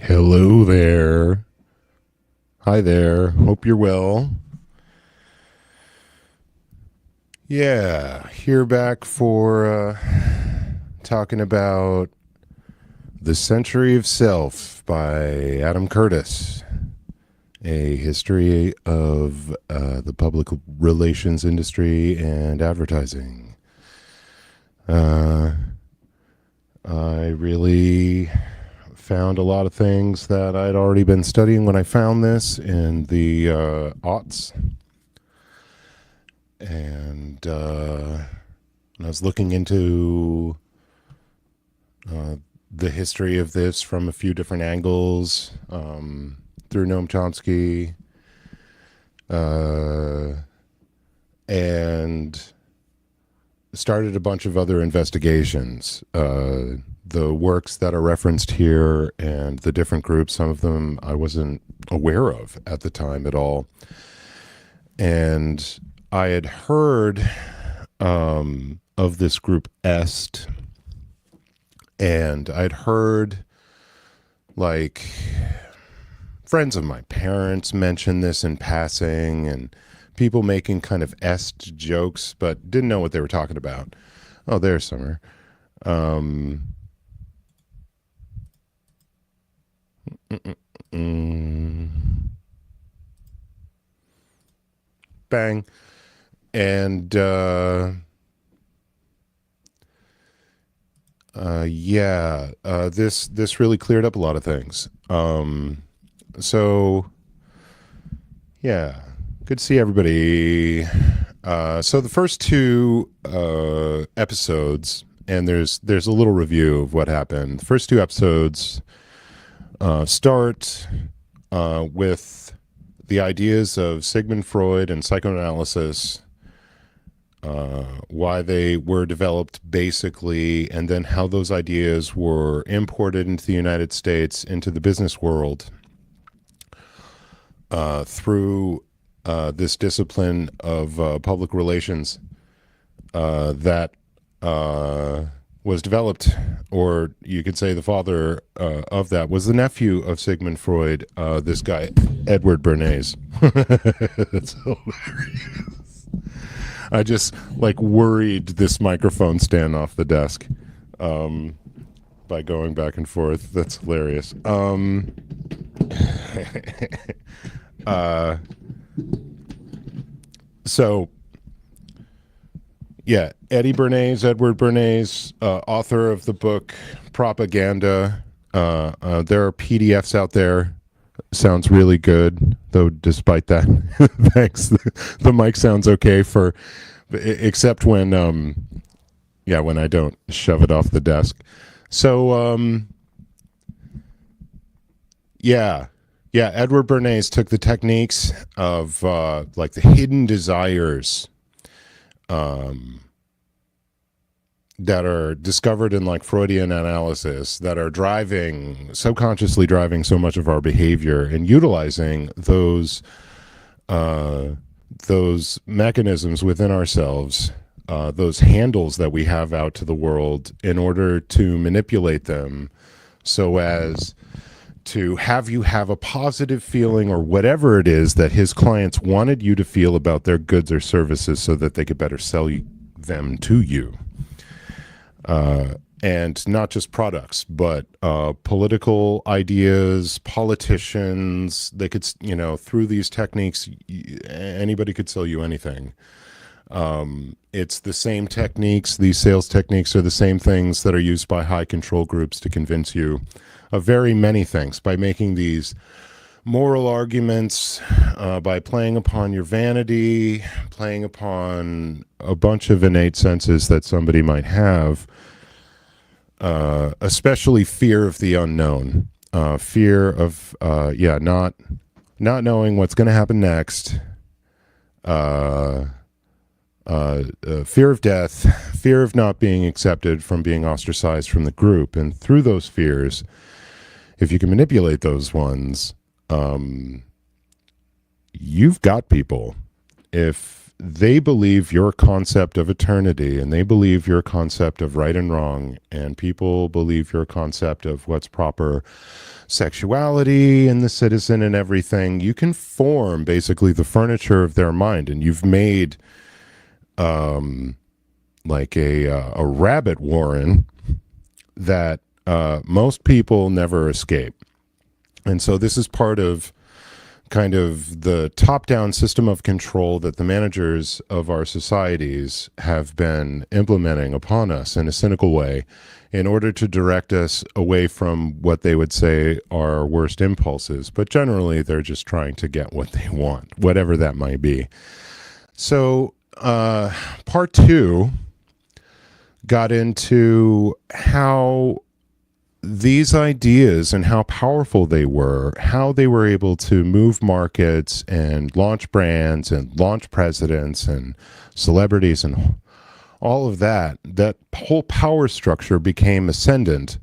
Hello there. Hi there. Hope you're well. Yeah, here back for talking about The Century of Self by Adam Curtis, a history of the public relations industry and advertising. I really found a lot of things that I'd already been studying when I found this in the aughts. And I was looking into the history of this from a few different angles, through Noam Chomsky, and started a bunch of other investigations. The works that are referenced here and the different groups, some of them I wasn't aware of at the time at all. And I had heard of this group Est, and I'd heard like friends of my parents mention this in passing and people making kind of Est jokes, but didn't know what they were talking about. Oh, there's Summer. Bang. And this really cleared up a lot of things. So yeah, good to see everybody. So the first two episodes, and there's a little review of what happened. The first two episodes start with the ideas of Sigmund Freud and psychoanalysis, why they were developed basically, and then how those ideas were imported into the United States, into the business world, through this discipline of public relations that was developed, or you could say the father of that was the nephew of Sigmund Freud, this guy, Edward Bernays. That's hilarious. I just like worried this microphone stand off the desk by going back and forth. That's hilarious. So yeah, Edward Bernays, author of the book Propaganda. There are PDFs out there. Sounds really good, though. Despite that, thanks. The mic sounds okay except when when I don't shove it off the desk. So Edward Bernays took the techniques of like the hidden desires that are discovered in like Freudian analysis that are subconsciously driving so much of our behavior, and utilizing those mechanisms within ourselves, those handles that we have out to the world, in order to manipulate them so as to have you have a positive feeling, or whatever it is that his clients wanted you to feel about their goods or services, so that they could better sell them to you. And not just products, but political ideas, politicians. They could, through these techniques, anybody could sell you anything. It's the same techniques. These sales techniques are the same things that are used by high control groups to convince you of very many things, by making these moral arguments, by playing upon your vanity, playing upon a bunch of innate senses that somebody might have, especially fear of the unknown, fear of not knowing what's going to happen next, fear of death, fear of not being accepted, from being ostracized from the group. And through those fears, if you can manipulate those ones, you've got people. If they believe your concept of eternity, and they believe your concept of right and wrong, and people believe your concept of what's proper, sexuality in the citizen and everything, you can form basically the furniture of their mind, and you've made like a rabbit warren that most people never escape. And so this is part of kind of the top-down system of control that the managers of our societies have been implementing upon us in a cynical way in order to direct us away from what they would say are our worst impulses. But generally, they're just trying to get what they want, whatever that might be. So part two got into how these ideas and how powerful they were, how they were able to move markets and launch brands and launch presidents and celebrities and all of that, that whole power structure became ascendant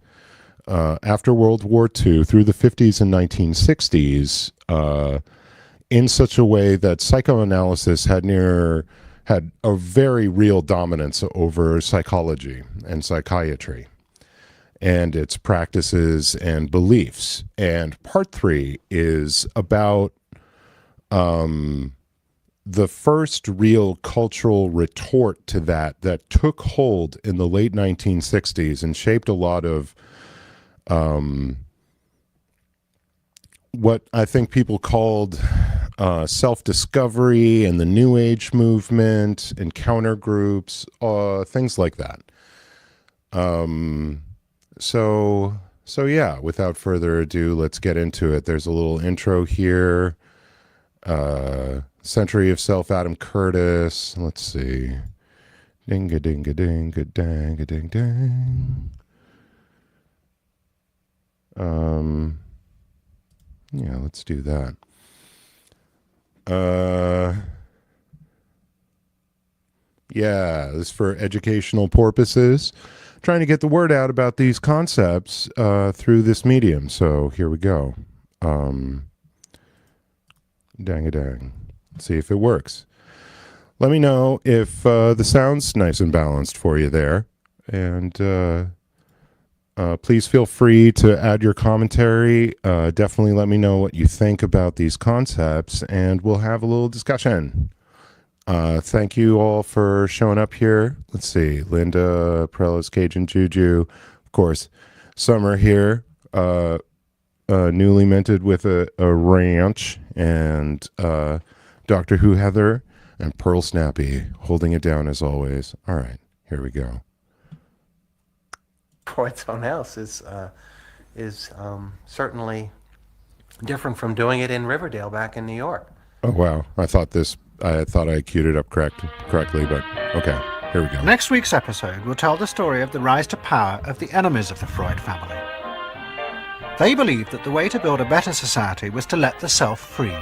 after World War II through the 50s and 1960s in such a way that psychoanalysis had a very real dominance over psychology and psychiatry and its practices and beliefs. And part three is about the first real cultural retort to that took hold in the late 1960s and shaped a lot of what I think people called self-discovery and the New Age movement and counter groups, things like that. So yeah, without further ado, let's get into it. There's a little intro here. Century of Self, Adam Curtis. Let's see. Ding-a-ding-a-ding-a-dang-a-ding-ding. Yeah, let's do that. Yeah, this is for educational purposes. Trying to get the word out about these concepts through this medium. So here we go. Dang-a-dang. See if it works. Let me know if the sound's nice and balanced for you there. And please feel free to add your commentary. Definitely let me know what you think about these concepts, and we'll have a little discussion. Thank you all for showing up here. Let's see. Linda, Prelos, Cajun Juju. Of course, Summer here. Newly minted with a ranch. And Doctor Who Heather. And Pearl Snappy holding it down as always. All right. Here we go. Freud's own house is certainly different from doing it in Riverdale back in New York. Oh, wow. I thought I queued it up correctly, but okay, here we go. Next week's episode will tell the story of the rise to power of the enemies of the Freud family. They believed that the way to build a better society was to let the self free.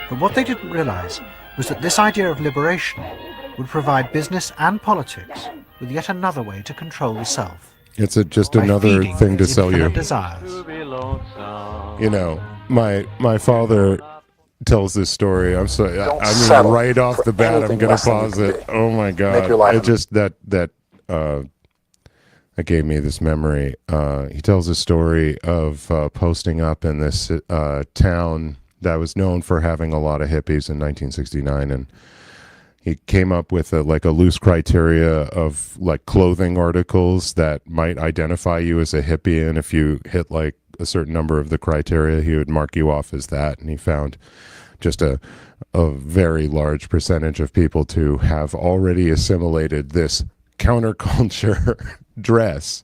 But what they didn't realize was that this idea of liberation would provide business and politics with yet another way to control the self. It's just another thing to sell you. Desires. You know, my father tells this story. I'm sorry. I mean, right off the bat, I'm going to pause it. Oh my God! It just that gave me this memory. He tells a story of posting up in this town that was known for having a lot of hippies in 1969, and he came up with a loose criteria of like clothing articles that might identify you as a hippie, and if you hit like a certain number of the criteria, he would mark you off as that. And he found just a very large percentage of people to have already assimilated this counterculture dress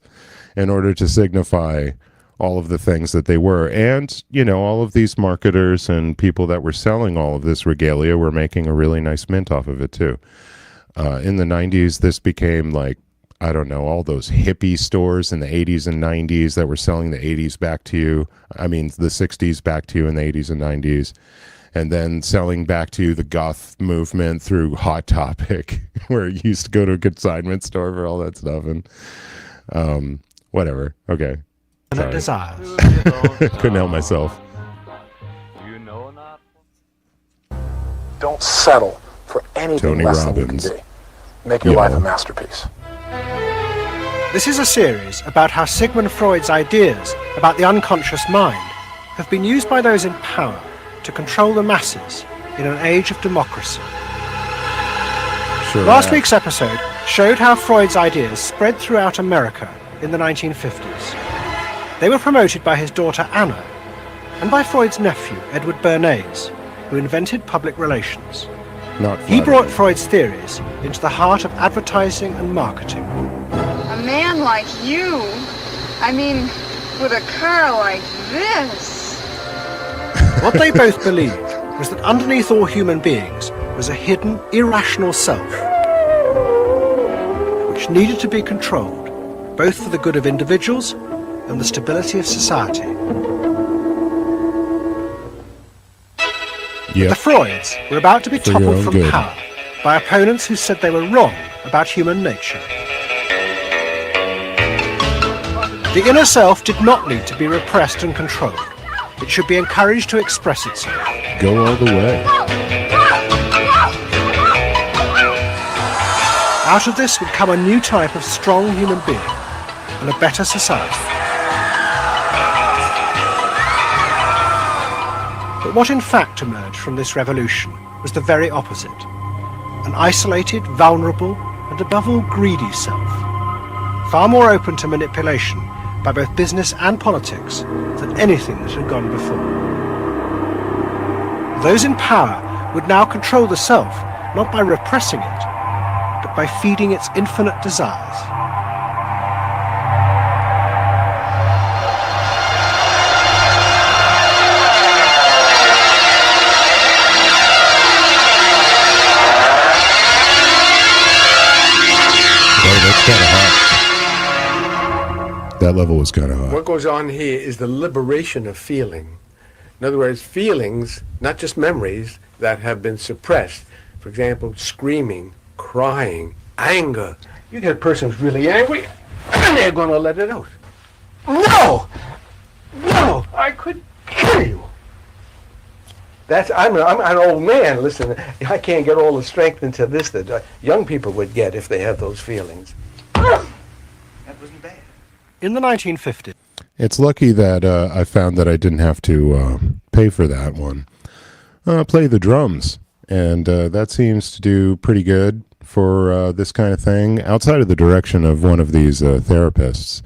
in order to signify all of the things that they were. And, you know, all of these marketers and people that were selling all of this regalia were making a really nice mint off of it too. In the 90s, this became like, I don't know, all those hippie stores in the 80s and 90s that were selling the 80s back to you. I mean, the 60s back to you in the 80s and 90s. And then selling back to you the goth movement through Hot Topic, where you used to go to a consignment store for all that stuff. And whatever. Okay. Desires. Couldn't help myself. Don't settle for anything Tony less Robbins. than you can be. Make your life a masterpiece. This is a series about how Sigmund Freud's ideas about the unconscious mind have been used by those in power to control the masses in an age of democracy. Sure. Last week's episode showed how Freud's ideas spread throughout America in the 1950s. They were promoted by his daughter Anna and by Freud's nephew, Edward Bernays, who invented public relations. Not He flattering. brought Freud's theories into the heart of advertising and marketing. A man like you? I mean, with a car like this? What they both believed was that underneath all human beings was a hidden, irrational self, which needed to be controlled, both for the good of individuals and the stability of society. The Yep. Freuds were about to be For your toppled own from good. power by opponents who said they were wrong about human nature. The inner self did not need to be repressed and controlled. It should be encouraged to express itself. Go all the way. Out of this would come a new type of strong human being and a better society. But what in fact emerged from this revolution was the very opposite. An isolated, vulnerable, and above all greedy self, far more open to manipulation by both business and politics than anything that had gone before. Those in power would now control the self, not by repressing it, but by feeding its infinite desires. Oh, that's kind of hot. That level was kind of hot. What goes on here is the liberation of feeling. In other words, feelings, not just memories, that have been suppressed. For example, screaming, crying, anger. You get a person who's really angry, and they're going to let it out. No! No! I could kill you. I'm an old man. Listen, I can't get all the strength into this that young people would get if they have those feelings. That wasn't bad. In the 1950s, It's lucky that I found that I didn't have to pay for that one. Play the drums, and that seems to do pretty good for this kind of thing. Outside of the direction of one of these therapists,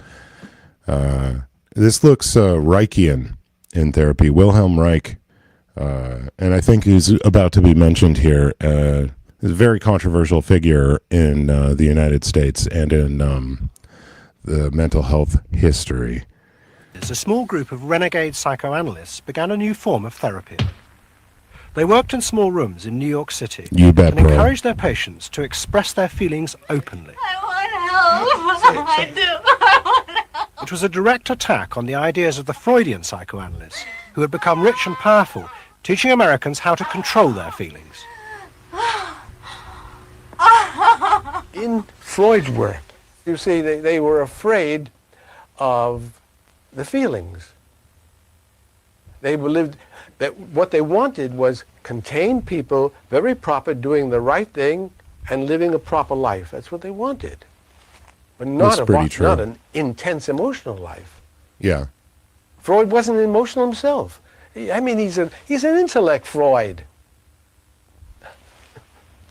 this looks Reichian in therapy. Wilhelm Reich, and I think he's about to be mentioned here. Is a very controversial figure in the United States and in the mental health history. a small group of renegade psychoanalysts began a new form of therapy. They worked in small rooms in New York City You bet, and bro. encouraged their patients to express their feelings openly. I want help. I do. I want help. It was a direct attack on the ideas of the Freudian psychoanalysts, who had become rich and powerful, teaching Americans how to control their feelings. In Freud's work, you see, they were afraid of the feelings. They believed that what they wanted was contained people, very proper, doing the right thing and living a proper life. That's what they wanted. But That's pretty true. not an intense emotional life. Yeah. Freud wasn't emotional himself. I mean, he's an intellect, Freud.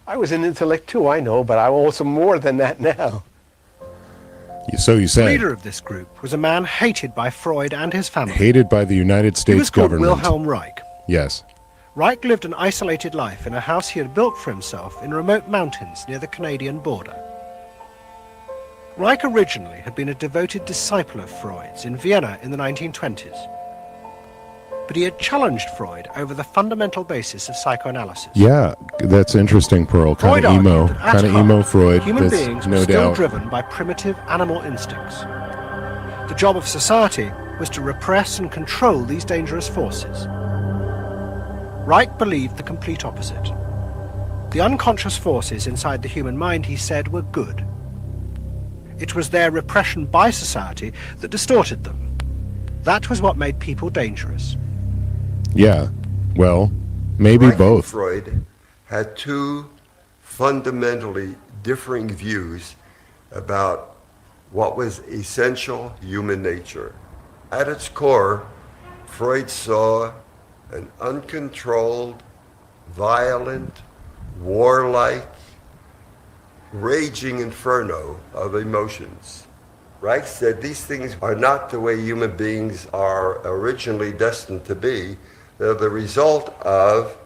I was an intellect too, I know, but I'm also more than that now. So you The say. leader of this group was a man hated by Freud and his family. Hated by the United He States was called government. Wilhelm Reich. Yes. Reich lived an isolated life in a house he had built for himself in remote mountains near the Canadian border. Reich originally had been a devoted disciple of Freud's in Vienna in the 1920s. But he had challenged Freud over the fundamental basis of psychoanalysis. Yeah, that's interesting, Pearl. Kind Freud of emo. argued that at Kind of heart, emo Freud. Human That's beings no were still doubt. driven by primitive animal instincts. The job of society was to repress and control these dangerous forces. Reich believed the complete opposite. The unconscious forces inside the human mind, he said, were good. It was their repression by society that distorted them. That was what made people dangerous. Yeah. Well, maybe Reich and both. Freud had two fundamentally differing views about what was essential human nature. At its core, Freud saw an uncontrolled, violent, warlike, raging inferno of emotions. Reich said these things are not the way human beings are originally destined to be. They're the result of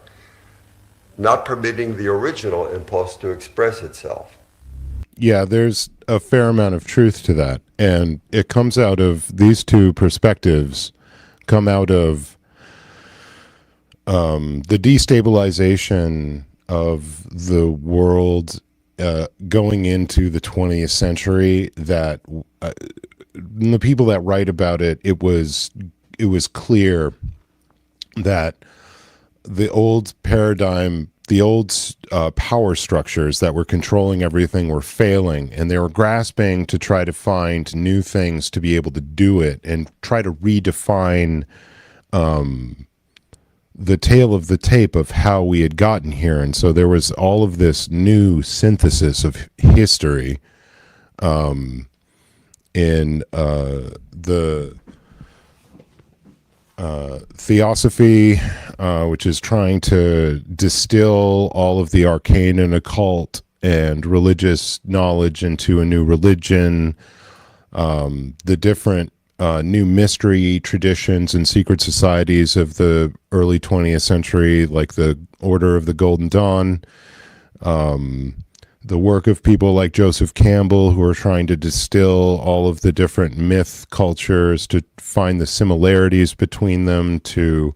not permitting the original impulse to express itself. Yeah, there's a fair amount of truth to that. And it comes out of these two perspectives, come out of the destabilization of the world going into the 20th century, that the people that write about it, it was clear that the old paradigm, the old power structures that were controlling everything were failing, and they were grasping to try to find new things to be able to do it and try to redefine the tale of the tape of how we had gotten here. And so there was all of this new synthesis of history in the theosophy, which is trying to distill all of the arcane and occult and religious knowledge into a new religion, the different new mystery traditions and secret societies of the early 20th century, like the Order of the Golden Dawn, the work of people like Joseph Campbell, who are trying to distill all of the different myth cultures to find the similarities between them, to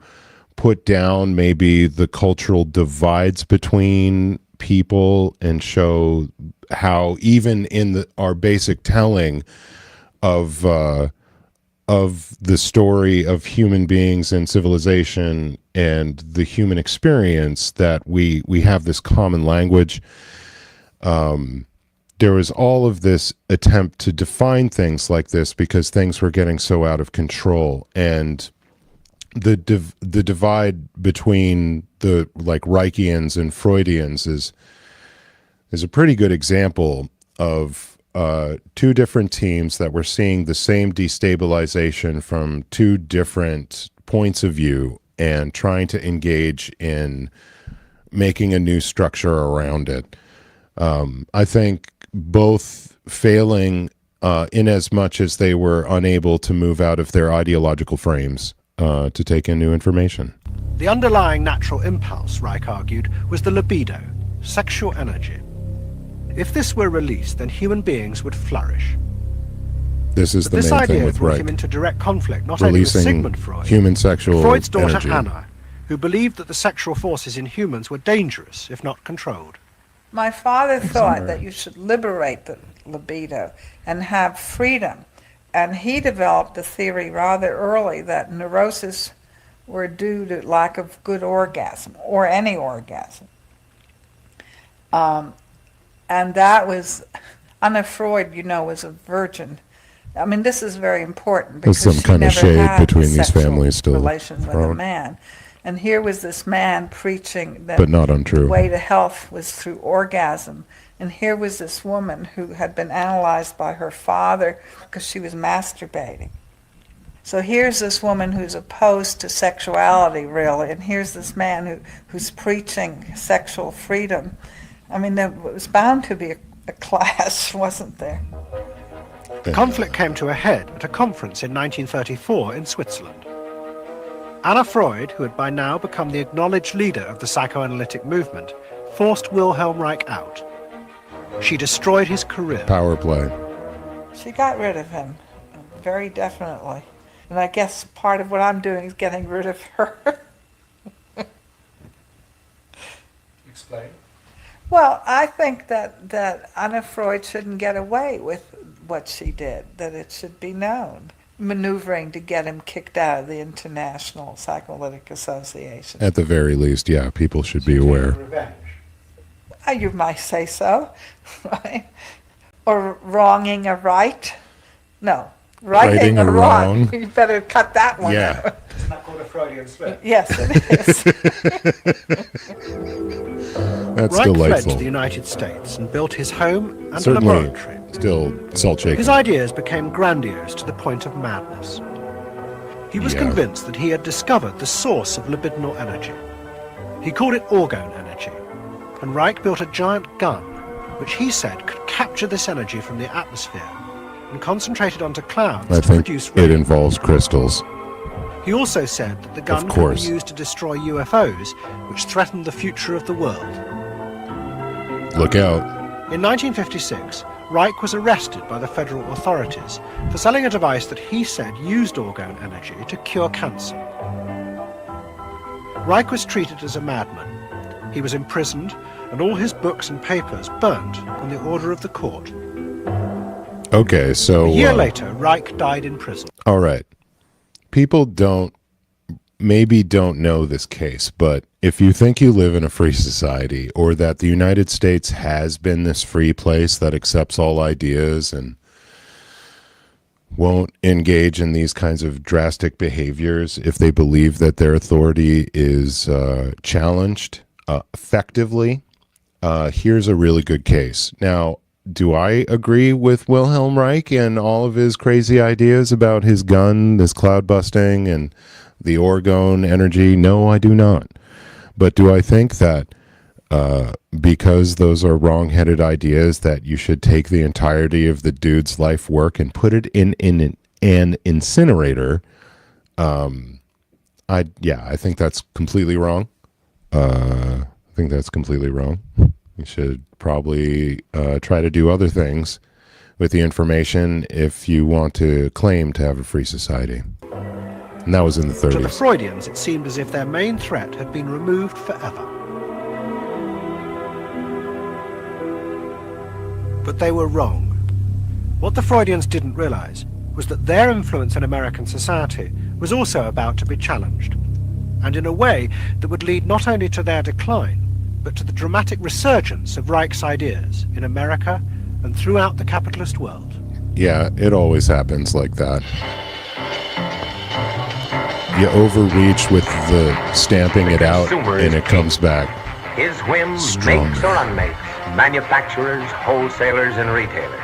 put down maybe the cultural divides between people and show how even in our basic telling of the story of human beings and civilization and the human experience, that we have this common language. There was all of this attempt to define things like this because things were getting so out of control, and the divide between the like Reichians and Freudians is a pretty good example of two different teams that were seeing the same destabilization from two different points of view and trying to engage in making a new structure around it. I think both failing in as much as they were unable to move out of their ideological frames to take in new information. The underlying natural impulse, Reich argued, was the libido, sexual energy. If this were released, then human beings would flourish. This is But the this main idea thing with brought Reich. him into direct conflict not only with Releasing Sigmund Freud, human sexual Freud's daughter energy. Anna, who believed that the sexual forces in humans were dangerous if not controlled. My father thought that you should liberate the libido and have freedom. And he developed the theory rather early that neuroses were due to lack of good orgasm, or any orgasm. And that was, Anna Freud, you know, was a virgin. I mean, this is very important because There's some she kind of never shade had between these sexual families still, relations with a Freud. man. And here was this man preaching that But not untrue. the way to health was through orgasm. And here was this woman who had been analyzed by her father because she was masturbating. So here's this woman who's opposed to sexuality, really, and here's this man who's preaching sexual freedom. I mean, there was bound to be a clash, wasn't there? The conflict came to a head at a conference in 1934 in Switzerland. Anna Freud, who had by now become the acknowledged leader of the psychoanalytic movement, forced Wilhelm Reich out. She destroyed his career. Power play. She got rid of him, very definitely. And I guess part of what I'm doing is getting rid of her. Explain. Well, I think that Anna Freud shouldn't get away with what she did, that it should be known. Maneuvering to get him kicked out of the International Psychoanalytic Association. At the very least, yeah, people should be aware. Revenge. You might say so, right? Or wronging a right. No, righting a wrong. You better cut that one Yeah. out. Isn't that called a Freudian slip? Yes, it is. That's Reich fled delightful. to the United States and built his home and Certainly, laboratory. still salt shaking. His ideas became grandiose to the point of madness. He was Yeah. convinced that he had discovered the source of libidinal energy. He called it orgone energy, and Reich built a giant gun, which he said could capture this energy from the atmosphere and concentrate it onto clouds I to think produce it rain. involves crystals. He also said that the gun could course. be used to destroy UFOs, which threatened the future of the world. Look out. In 1956, Reich was arrested by the federal authorities for selling a device that he said used orgone energy to cure cancer. Reich was treated as a madman. He was imprisoned, and all his books and papers burnt on the order of the court. Okay, so... A year later, Reich died in prison. All right. People maybe don't know this case, but if you think you live in a free society, or that the United States has been this free place that accepts all ideas and won't engage in these kinds of drastic behaviors if they believe that their authority is challenged effectively, here's a really good case. Now, do I agree with Wilhelm Reich and all of his crazy ideas about his gun, this cloud busting, and the orgone energy? No, I do not. But do I think that because those are wrong-headed ideas that you should take the entirety of the dude's life work and put it in an incinerator? I think that's completely wrong. I think that's completely wrong. You should probably try to do other things with the information if you want to claim to have a free society. And that was in the To the 30s. Freudians, it seemed as if their main threat had been removed forever. But they were wrong. What the Freudians didn't realize was that their influence in American society was also about to be challenged, and in a way that would lead not only to their decline, but to the dramatic resurgence of Reich's ideas in America and throughout the capitalist world. Yeah, it always happens like that. You overreach with the stamping it out, and it comes back. His whim Stronger. makes or unmakes manufacturers, wholesalers, and retailers.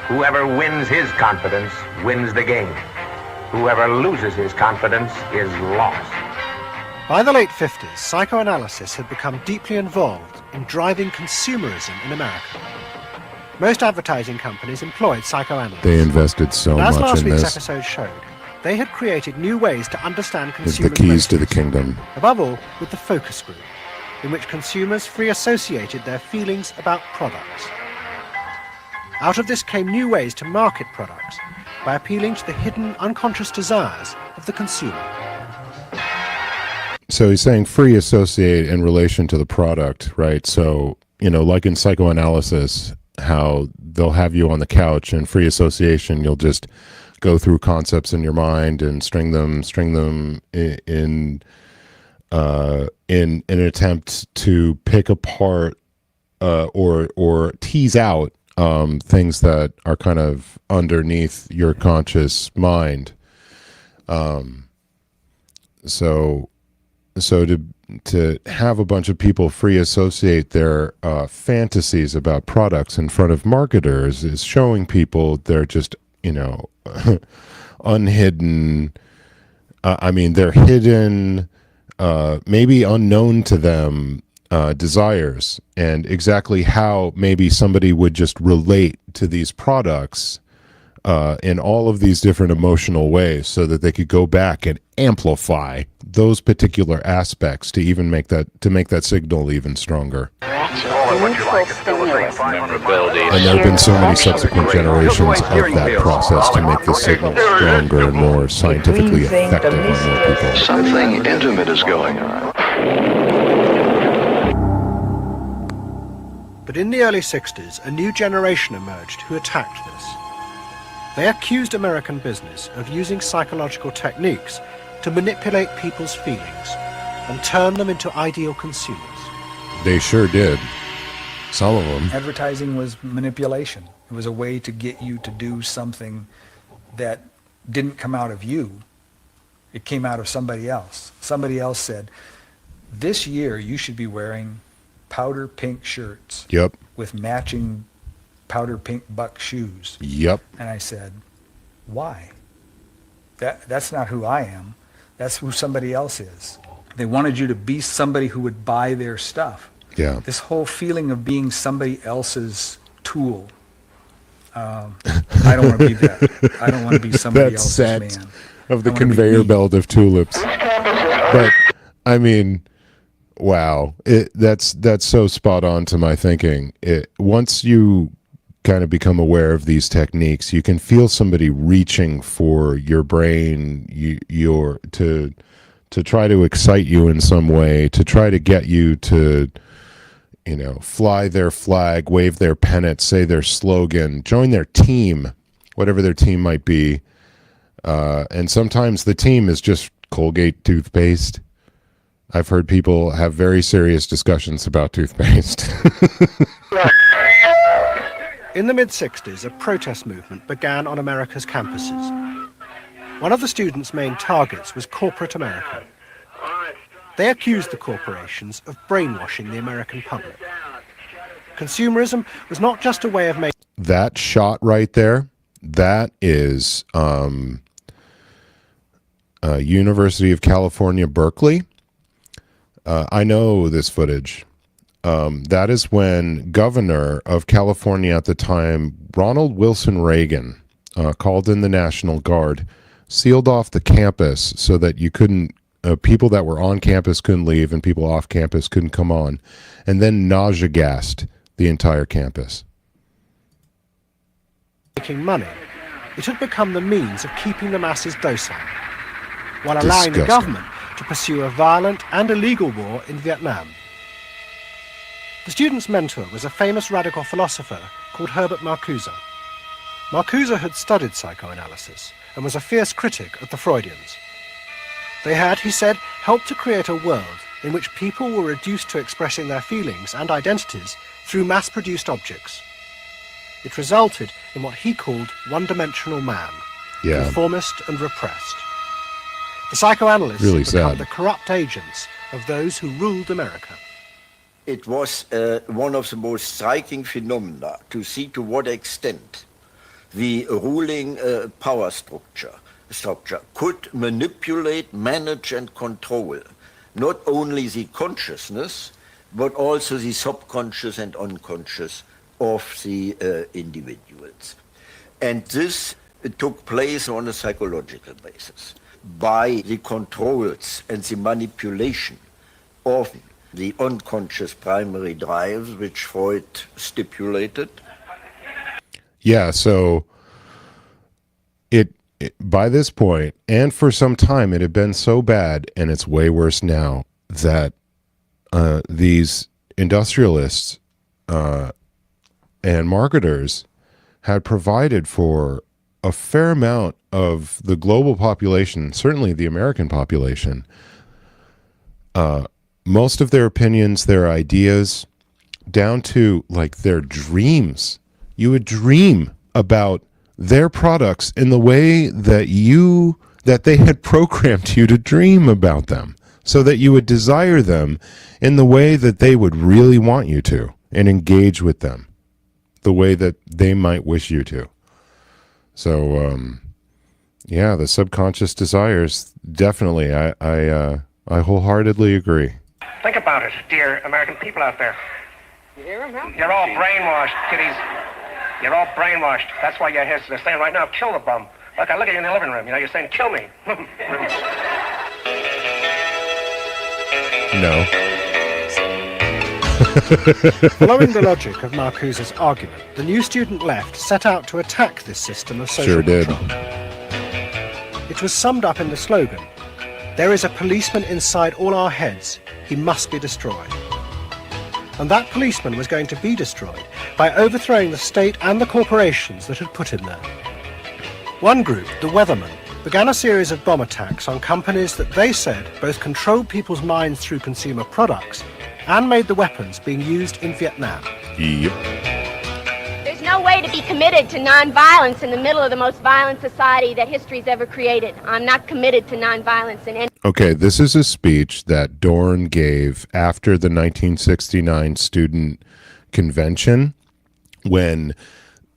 Whoever wins his confidence wins the game. Whoever loses his confidence is lost. By the late 50s, psychoanalysis had become deeply involved in driving consumerism in America. Most advertising companies employed psychoanalysts. They invested so And as much last in week's this. episode showed, they had created new ways to understand It's consumer the keys to the emotions, kingdom. above all with the focus group, in which consumers free associated their feelings about products. Out of this came new ways to market products by appealing to the hidden unconscious desires of the consumer. So he's saying free associate in relation to the product, right? So, like in psychoanalysis, how they'll have you on the couch, and free association, you'll just go through concepts in your mind and string them in an attempt to pick apart or tease out things that are kind of underneath your conscious mind. So to have a bunch of people free associate their fantasies about products in front of marketers is showing people they're just, unhidden. They're hidden, maybe unknown to them desires, and exactly how maybe somebody would just relate to these products in all of these different emotional ways, so that they could go back and amplify those particular aspects to even make that signal even stronger. And there have been so many subsequent generations of that process to make the signal stronger and more scientifically effective on more people. Something intimate is going on. But in the early 60s, a new generation emerged who attacked this. They accused American business of using psychological techniques to manipulate people's feelings and turn them into ideal consumers. They sure did. Some of them. Advertising was manipulation. It was a way to get you to do something that didn't come out of you. It came out of somebody else. Somebody else said, this year you should be wearing powder pink shirts. Yep. With matching powder pink buck shoes. Yep. And I said, why? That's not who I am. That's who somebody else is. They wanted you to be somebody who would buy their stuff. Yeah. This whole feeling of being somebody else's tool. I don't want to be that. I don't want to be somebody That else's set man. of the I wanna be conveyor me. belt of tulips. But I mean, wow, that's so spot on to my thinking. Once you kind of become aware of these techniques, you can feel somebody reaching for your brain, to try to excite you in some way, to try to get you to, fly their flag, wave their pennant, say their slogan, join their team, whatever their team might be. And sometimes the team is just Colgate toothpaste. I've heard people have very serious discussions about toothpaste. In the mid-60s, a protest movement began on America's campuses. One of the students' main targets was corporate America. They accused the corporations of brainwashing the American public. Consumerism was not just a way of making... That shot right there, that is University of California, Berkeley. I know this footage. That is when Governor of California at the time, Ronald Wilson Reagan, called in the National Guard, sealed off the campus so that you couldn't, people that were on campus couldn't leave and people off campus couldn't come on, and then nausea gassed the entire campus. Making money, it had become the means of keeping the masses docile, while allowing the government to pursue a violent and illegal war in Vietnam. The student's mentor was a famous radical philosopher called Herbert Marcuse. Marcuse had studied psychoanalysis and was a fierce critic of the Freudians. They had, he said, helped to create a world in which people were reduced to expressing their feelings and identities through mass-produced objects. It resulted in what he called one-dimensional man, conformist and repressed. The psychoanalysts really had become sad. the corrupt agents of those who ruled America. It was one of the most striking phenomena to see to what extent the ruling power structure could manipulate, manage and control not only the consciousness but also the subconscious and unconscious of the individuals. And this took place on a psychological basis by the controls and the manipulation of the unconscious primary drives which Freud stipulated. Yeah, so it by this point, and for some time, it had been so bad, and it's way worse now, that these industrialists and marketers had provided for a fair amount of the global population, certainly the American population, most of their opinions, their ideas, down to like their dreams. You would dream about their products in the way that they had programmed you to dream about them, so that you would desire them in the way that they would really want you to, and engage with them the way that they might wish you to. So, yeah, the subconscious desires, definitely. I wholeheartedly agree. Think about it, dear American people out there. You hear him, huh? You're all brainwashed, kiddies. You're all brainwashed. That's why you're here. They're saying right now, kill the bum. Look, I look at you in the living room. You're saying, kill me. No. Following the logic of Marcuse's argument, the new student left set out to attack this system of social control. It was summed up in the slogan, "There is a policeman inside all our heads. He must be destroyed." And that policeman was going to be destroyed by overthrowing the state and the corporations that had put him there. One group, the Weathermen, began a series of bomb attacks on companies that they said both controlled people's minds through consumer products and made the weapons being used in Vietnam. Yep. There's no way to be committed to nonviolence in the middle of the most violent society that history's ever created. I'm not committed to nonviolence in any... Okay, this is a speech that Dorn gave after the 1969 student convention, when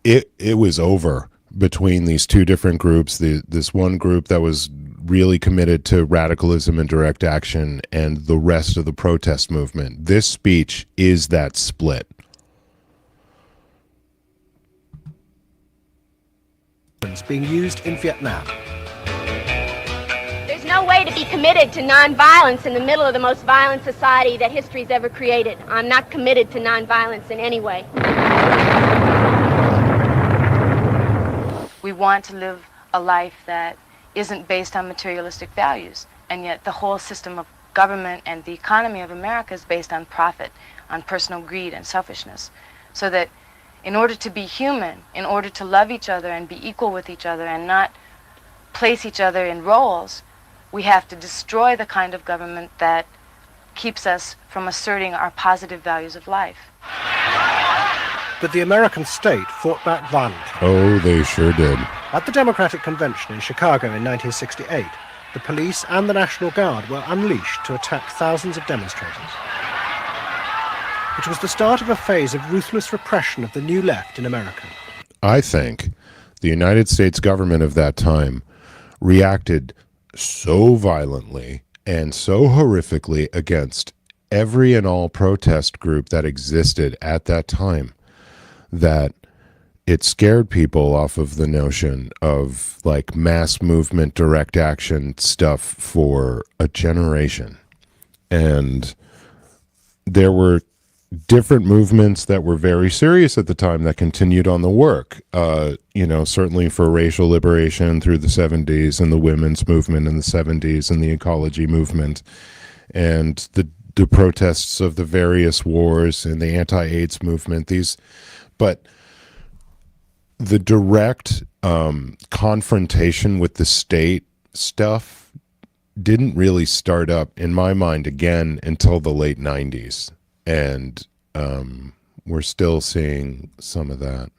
it was over between these two different groups, this one group that was really committed to radicalism and direct action, and the rest of the protest movement. This speech is that split. Being used in Vietnam. There's no way to be committed to nonviolence in the middle of the most violent society that history's ever created. I'm not committed to nonviolence in any way. We want to live a life that isn't based on materialistic values, and yet the whole system of government and the economy of America is based on profit, on personal greed and selfishness. So that in order to be human, in order to love each other and be equal with each other and not place each other in roles, we have to destroy the kind of government that keeps us from asserting our positive values of life. But the American state fought back violently. Oh, they sure did. At the Democratic Convention in Chicago in 1968, the police and the National Guard were unleashed to attack thousands of demonstrators. It was the start of a phase of ruthless repression of the new left in America. I think the United States government of that time reacted so violently and so horrifically against every and all protest group that existed at that time that it scared people off of the notion of like mass movement, direct action stuff for a generation. And there were different movements that were very serious at the time that continued on the work, certainly for racial liberation through the 70s and the women's movement in the 70s and the ecology movement and the protests of the various wars and the anti-AIDS movement. But the direct confrontation with the state stuff didn't really start up, in my mind, again until the late 90s. And we're still seeing some of that.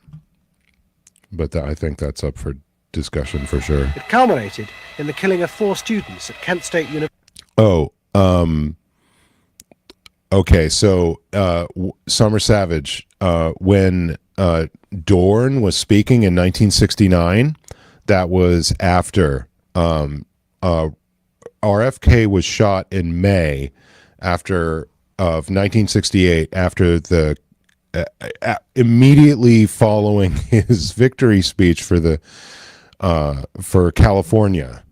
But I think that's up for discussion for sure. It culminated in the killing of 4 students at Kent State University. Okay, so Summer Savage, when Dorn was speaking in 1969, that was after RFK was shot in May of 1968, after the immediately following his victory speech for California,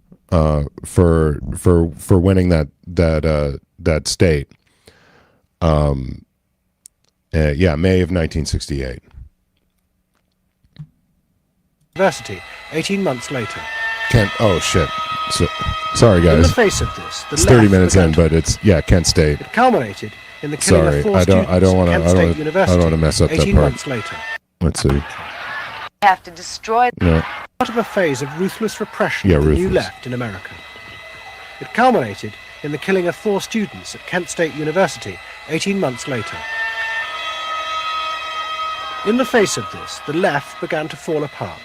for winning that state. May of 1968. University, 18 months later. Oh shit. Sorry guys. In the face of this, it's 30 minutes in, but it's Kent State. It culminated in the killing of 4 students at Kent State University. I don't want to mess up that part. 18 months later. Let's see. We have to destroy part of a phase of ruthless repression of the new left in America. It culminated in the killing of 4 students at Kent State University 18 months later. In the face of this, the left began to fall apart.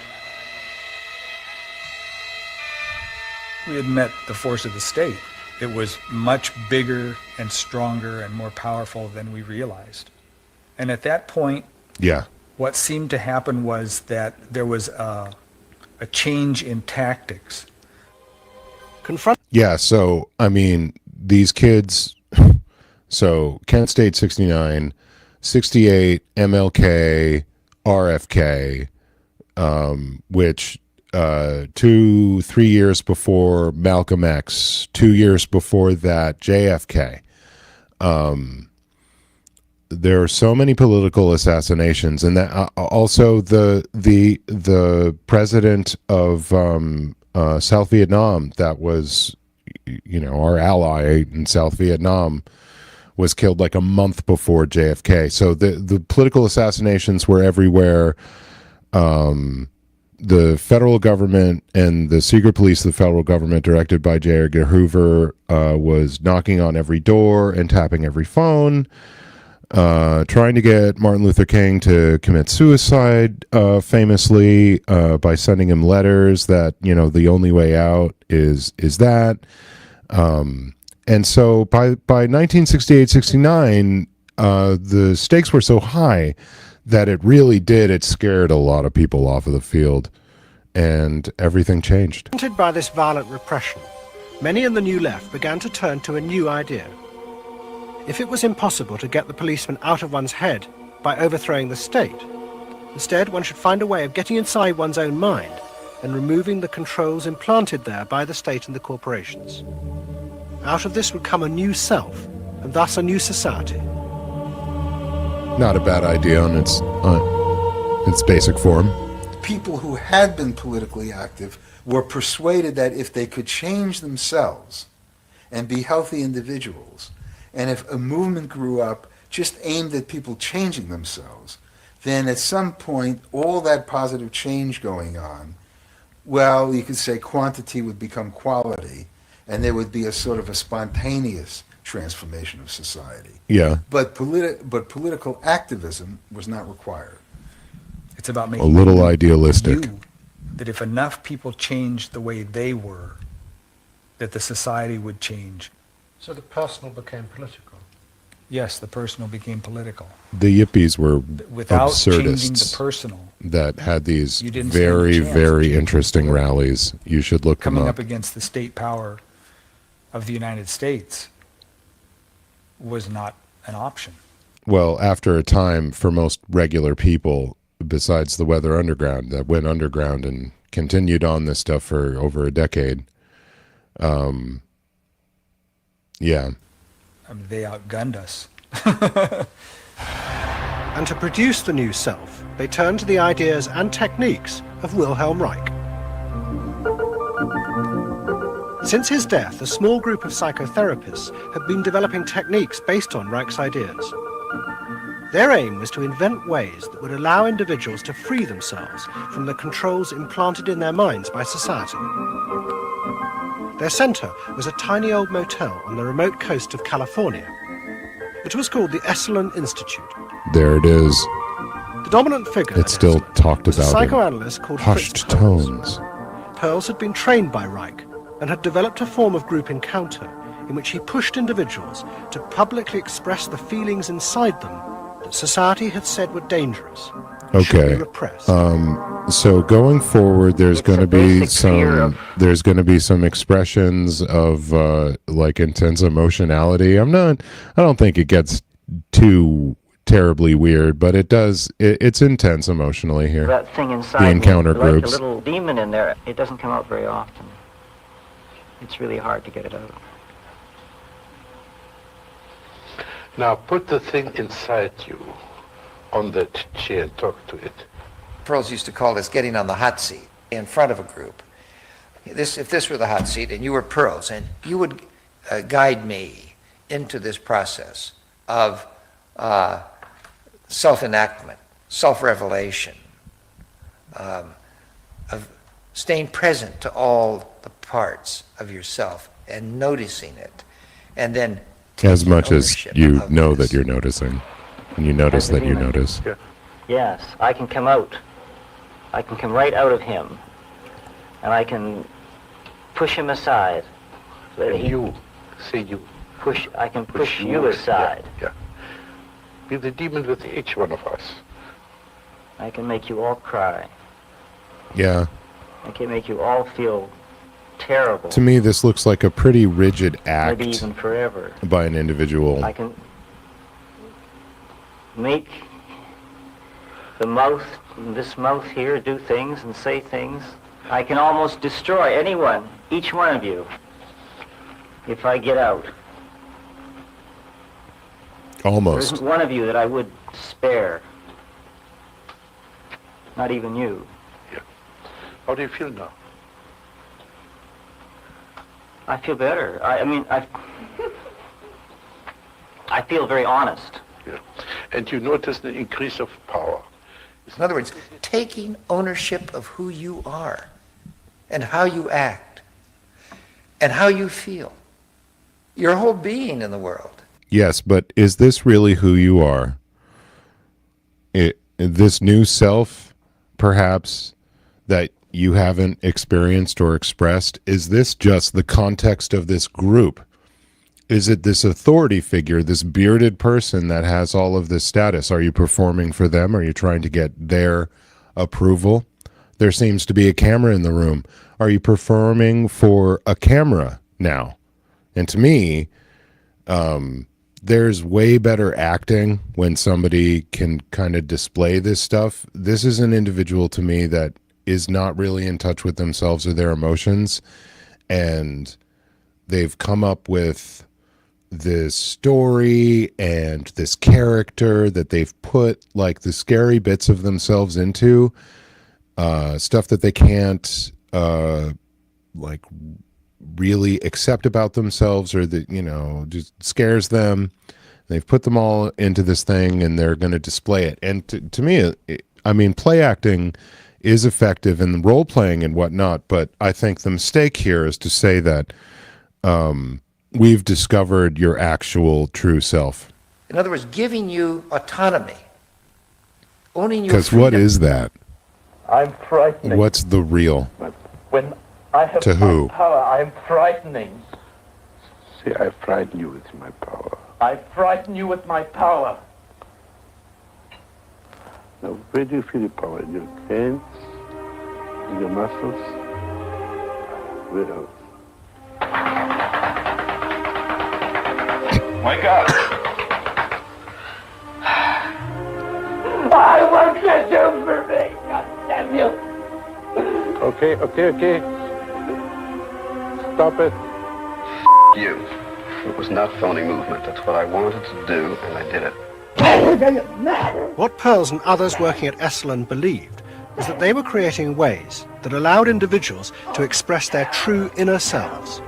We had met the force of the state. It was much bigger and stronger and more powerful than we realized. And at that point, what seemed to happen was that there was a change in tactics. So, I mean, these kids, so Kent State 69, 68, MLK, RFK, which 2-3 years before Malcolm X, 2 years before that JFK. There are so many political assassinations, and that also the president of South Vietnam, that was our ally in South Vietnam, was killed like a month before JFK. So the political assassinations were everywhere. The federal government and the secret police of the federal government, directed by J. Edgar Hoover, was knocking on every door and tapping every phone, trying to get Martin Luther King to commit suicide, famously, by sending him letters that, the only way out is that. And so by 1968-69, the stakes were so high that it scared a lot of people off of the field. and everything changed. Haunted by this violent repression, many in the New Left began to turn to a new idea. If it was impossible to get the policeman out of one's head by overthrowing the state, instead one should find a way of getting inside one's own mind and removing the controls implanted there by the state and the corporations. Out of this would come a new self, and thus a new society. Not a bad idea in its basic form. People who had been politically active were persuaded that if they could change themselves and be healthy individuals, and if a movement grew up just aimed at people changing themselves, then at some point all that positive change going on, well, you could say quantity would become quality, and there would be a sort of a spontaneous transformation of society. Yeah. But political activism was not required. It's about A making little idealistic. that if enough people changed the way they were, that the society would change. So the personal became political. Yes, the personal became political. The yippies were Without changing absurdists the personal, that had these you didn't stand a very, chance. very interesting rallies. You should look them coming up. up against the state power of the United States was not an option. Well, after a time, for most regular people, besides the Weather Underground, that went underground and continued on this stuff for over a decade, yeah. I mean, they outgunned us. And to produce the new self, they turned to the ideas and techniques of Wilhelm Reich. Since his death, a small group of psychotherapists have been developing techniques based on Reich's ideas. Their aim was to invent ways that would allow individuals to free themselves from the controls implanted in their minds by society. Their center was a tiny old motel on the remote coast of California. It was called the Esalen Institute. There it is. The dominant figure It's still talked was a about psychoanalyst in called hushed Fritz Perls. tones. Perls had been trained by Reich and had developed a form of group encounter in which he pushed individuals to publicly express the feelings inside them that society had said were dangerous, should be Okay. repressed. So going forward, there's going to be some expressions of like intense emotionality. I don't think it gets too terribly weird, but it's intense emotionally here. That thing inside the encounter me, like groups. a little demon in there, it doesn't come out very often. It's really hard to get it out. Now put the thing inside you on that chair and talk to it. Pearls used to call this getting on the hot seat in front of a group. If this were the hot seat and you were Pearls, and you would guide me into this process of self-enactment, self-revelation, of staying present to all the parts of yourself and noticing it, and then As much as ownership you of know that you're noticing, and you notice that you notice. Yes, I can come out. I can come right out of him. And I can push him aside. So that You, say you. I can push you aside. Yeah. Be the demon with each one of us. I can make you all cry. Yeah. I can make you all feel terrible. To me, this looks like a pretty rigid act Maybe even forever. by an individual. I can make the mouth, this mouth here, do things and say things. I can almost destroy anyone, each one of you, if I get out. There Almost. isn't one of you that I would spare. Not even you. How do you feel now? I feel better. I feel very honest. Yeah. And you notice the increase of power. In other words, taking ownership of who you are and how you act and how you feel. Your whole being in the world. Yes, but is this really who you are? This new self, perhaps, that you haven't experienced or expressed, is this just the context of this group? Is it this authority figure, this bearded person that has all of this status? Are you performing for them? Are you trying to get their approval? There seems to be a camera in the room. Are you performing for a camera now? And to me, there's way better acting when somebody can kind of display this stuff. This is an individual to me that is not really in touch with themselves or their emotions. And they've come up with this story and this character that they've put like the scary bits of themselves into, stuff that they can't like really accept about themselves, or that, you know, just scares them. They've put them all into this thing and they're going to display it. And to me, I mean, play acting is effective in role playing and whatnot, but I think the mistake here is to say that we've discovered your actual true self. In other words, giving you autonomy, owning your Because freedom. what is that? I'm frightening. What's the real? When I have To who? power, I'm frightening. See, I frighten you with my power. I frighten you with my power. Now, where do you feel the power? In your hands? In your muscles? Where else? Wake up! I want you do for me, God damn you! Okay. Stop it. You. It was not phony movement. That's what I wanted to do, and I did it. What Pearls and others working at Esalen believed was that they were creating ways that allowed individuals to express their true inner selves.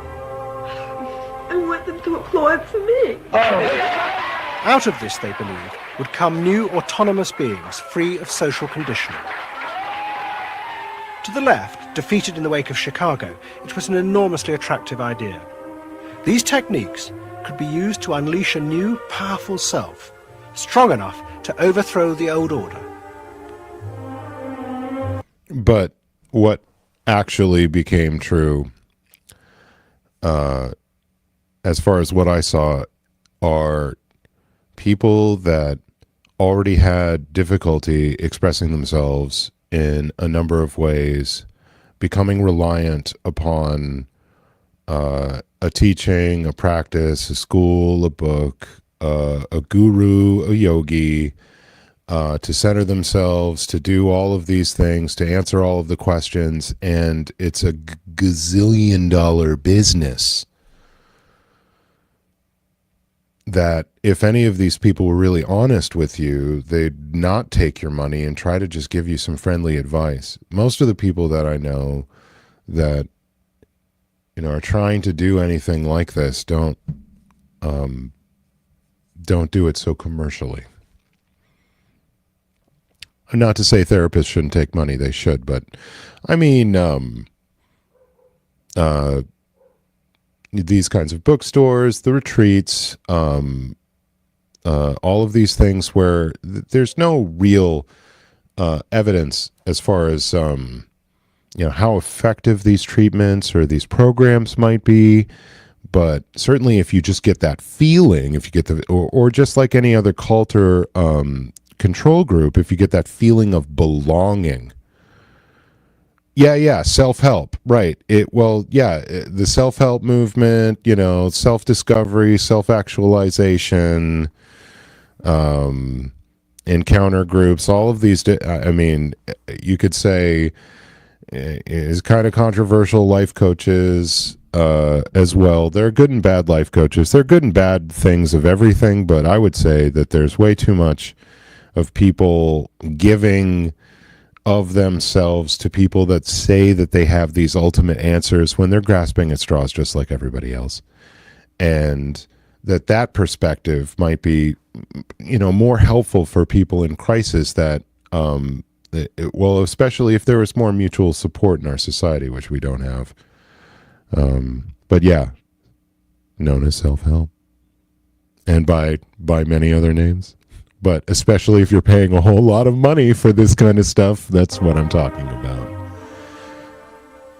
I want them to applaud for me. Out of this, they believed, would come new autonomous beings free of social conditioning. To the left, defeated in the wake of Chicago, it was an enormously attractive idea. These techniques could be used to unleash a new, powerful self, strong enough to overthrow the old order. But what actually became true, as far as what I saw, are people that already had difficulty expressing themselves in a number of ways, becoming reliant upon a teaching, a practice, a school, a book, a guru, a yogi, to center themselves, to do all of these things, to answer all of the questions, and it's a gazillion-dollar business. That if any of these people were really honest with you, they'd not take your money and try to just give you some friendly advice. Most of the people that I know that, you know, are trying to do anything like this don't do it so commercially. Not to say therapists shouldn't take money, they should, but I mean, these kinds of bookstores, the retreats, all of these things where there's no real evidence as far as you know, how effective these treatments or these programs might be. But certainly if you just get that feeling, if you get the, or just like any other cult or control group, if you get that feeling of belonging. Yeah, self-help, right. The self-help movement, you know, self-discovery, self-actualization, encounter groups, all of these, I mean, you could say is kind of controversial, life coaches as well. There are good and bad life coaches. There are good and bad things of everything, but I would say that there's way too much of people giving of themselves to people that say that they have these ultimate answers when they're grasping at straws just like everybody else. And that perspective might be, you know, more helpful for people in crisis that, well, especially if there was more mutual support in our society, which we don't have. But yeah, known as self-help, and by many other names. But especially if you're paying a whole lot of money for this kind of stuff, that's what I'm talking about.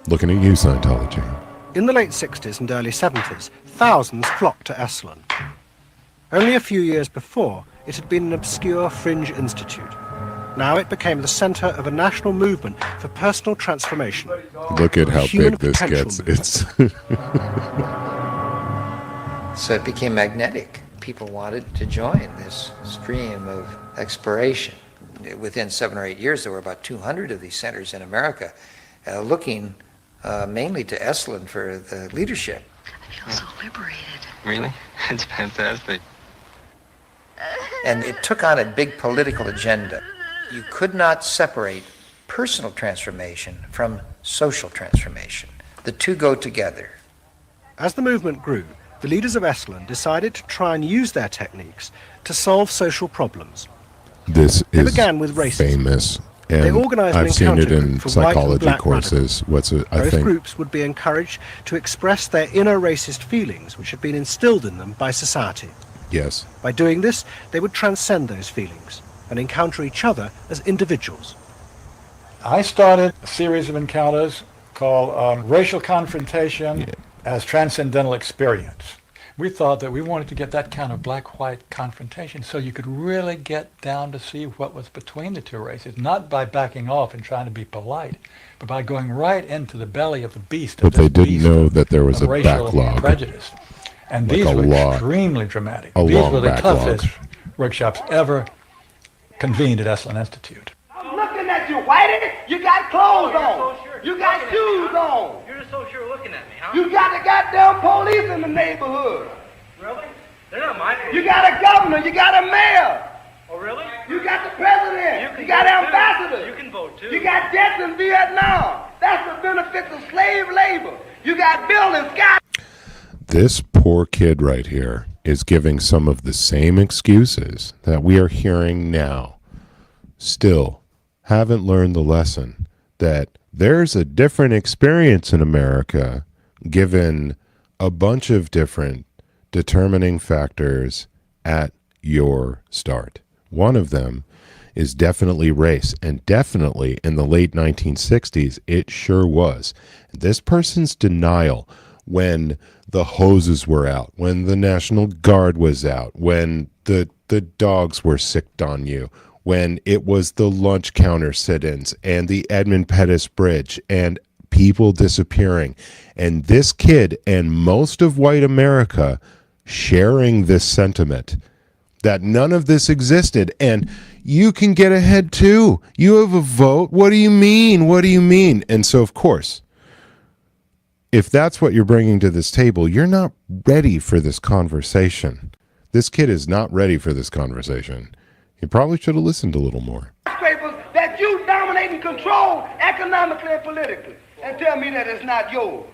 Looking at you, Scientology. In the late 60s and early 70s, thousands flocked to Esalen. Only a few years before, it had been an obscure fringe institute. Now it became the center of a national movement for personal transformation. Look at how Human big this potential gets. movement. It's So it became magnetic. People wanted to join this stream of exploration. Within 7 or 8 years, there were about 200 of these centers in America, looking mainly to Esalen for the leadership. I feel so liberated. Really? It's fantastic. And it took on a big political agenda. You could not separate personal transformation from social transformation. The two go together. As the movement grew, the leaders of Esalen decided to try and use their techniques to solve social problems. This They is began with racism. famous, They and organised an I've seen it encounter in group for white and psychology black courses. I Both think groups would be encouraged to express their inner racist feelings, which had been instilled in them by society. yes. By doing this, they would transcend those feelings and encounter each other as individuals. I started a series of encounters called Racial Confrontation as Transcendental Experience. We thought that we wanted to get that kind of black-white confrontation so you could really get down to see what was between the two races, not by backing off and trying to be polite, but by going right into the belly of the beast. But they didn't know that there was a racial backlog. prejudice. And Like these a were lot. extremely dramatic. A These long were the backlog. toughest workshops ever convened at Esalen Institute. I'm looking at you, Whitey. You got clothes on. You got shoes on. You're just so sure looking at me, huh? You got the goddamn police in the neighborhood. Really? They're not my You got a governor. You got a mayor. Oh, really? You got the president. You got vote, too. ambassadors. You can vote, too. You got jets in Vietnam. That's the benefits of slave labor. You got buildings, sky. This poor kid right here is giving some of the same excuses that we are hearing now. Still, haven't learned the lesson that there's a different experience in America given a bunch of different determining factors at your start. One of them is definitely race, and definitely in the late 1960s, it sure was. This person's denial when the hoses were out, when the National Guard was out, when the dogs were sicked on you, when it was the lunch counter sit-ins and the Edmund Pettus Bridge and people disappearing. And this kid and most of white America sharing this sentiment that none of this existed. And you can get ahead too. You have a vote. What do you mean? What do you mean? And so, of course, if that's what you're bringing to this table, you're not ready for this conversation. This kid is not ready for this conversation. You probably should have listened a little more. Skyscrapers that you dominate and control economically and politically, and tell me that it's not yours.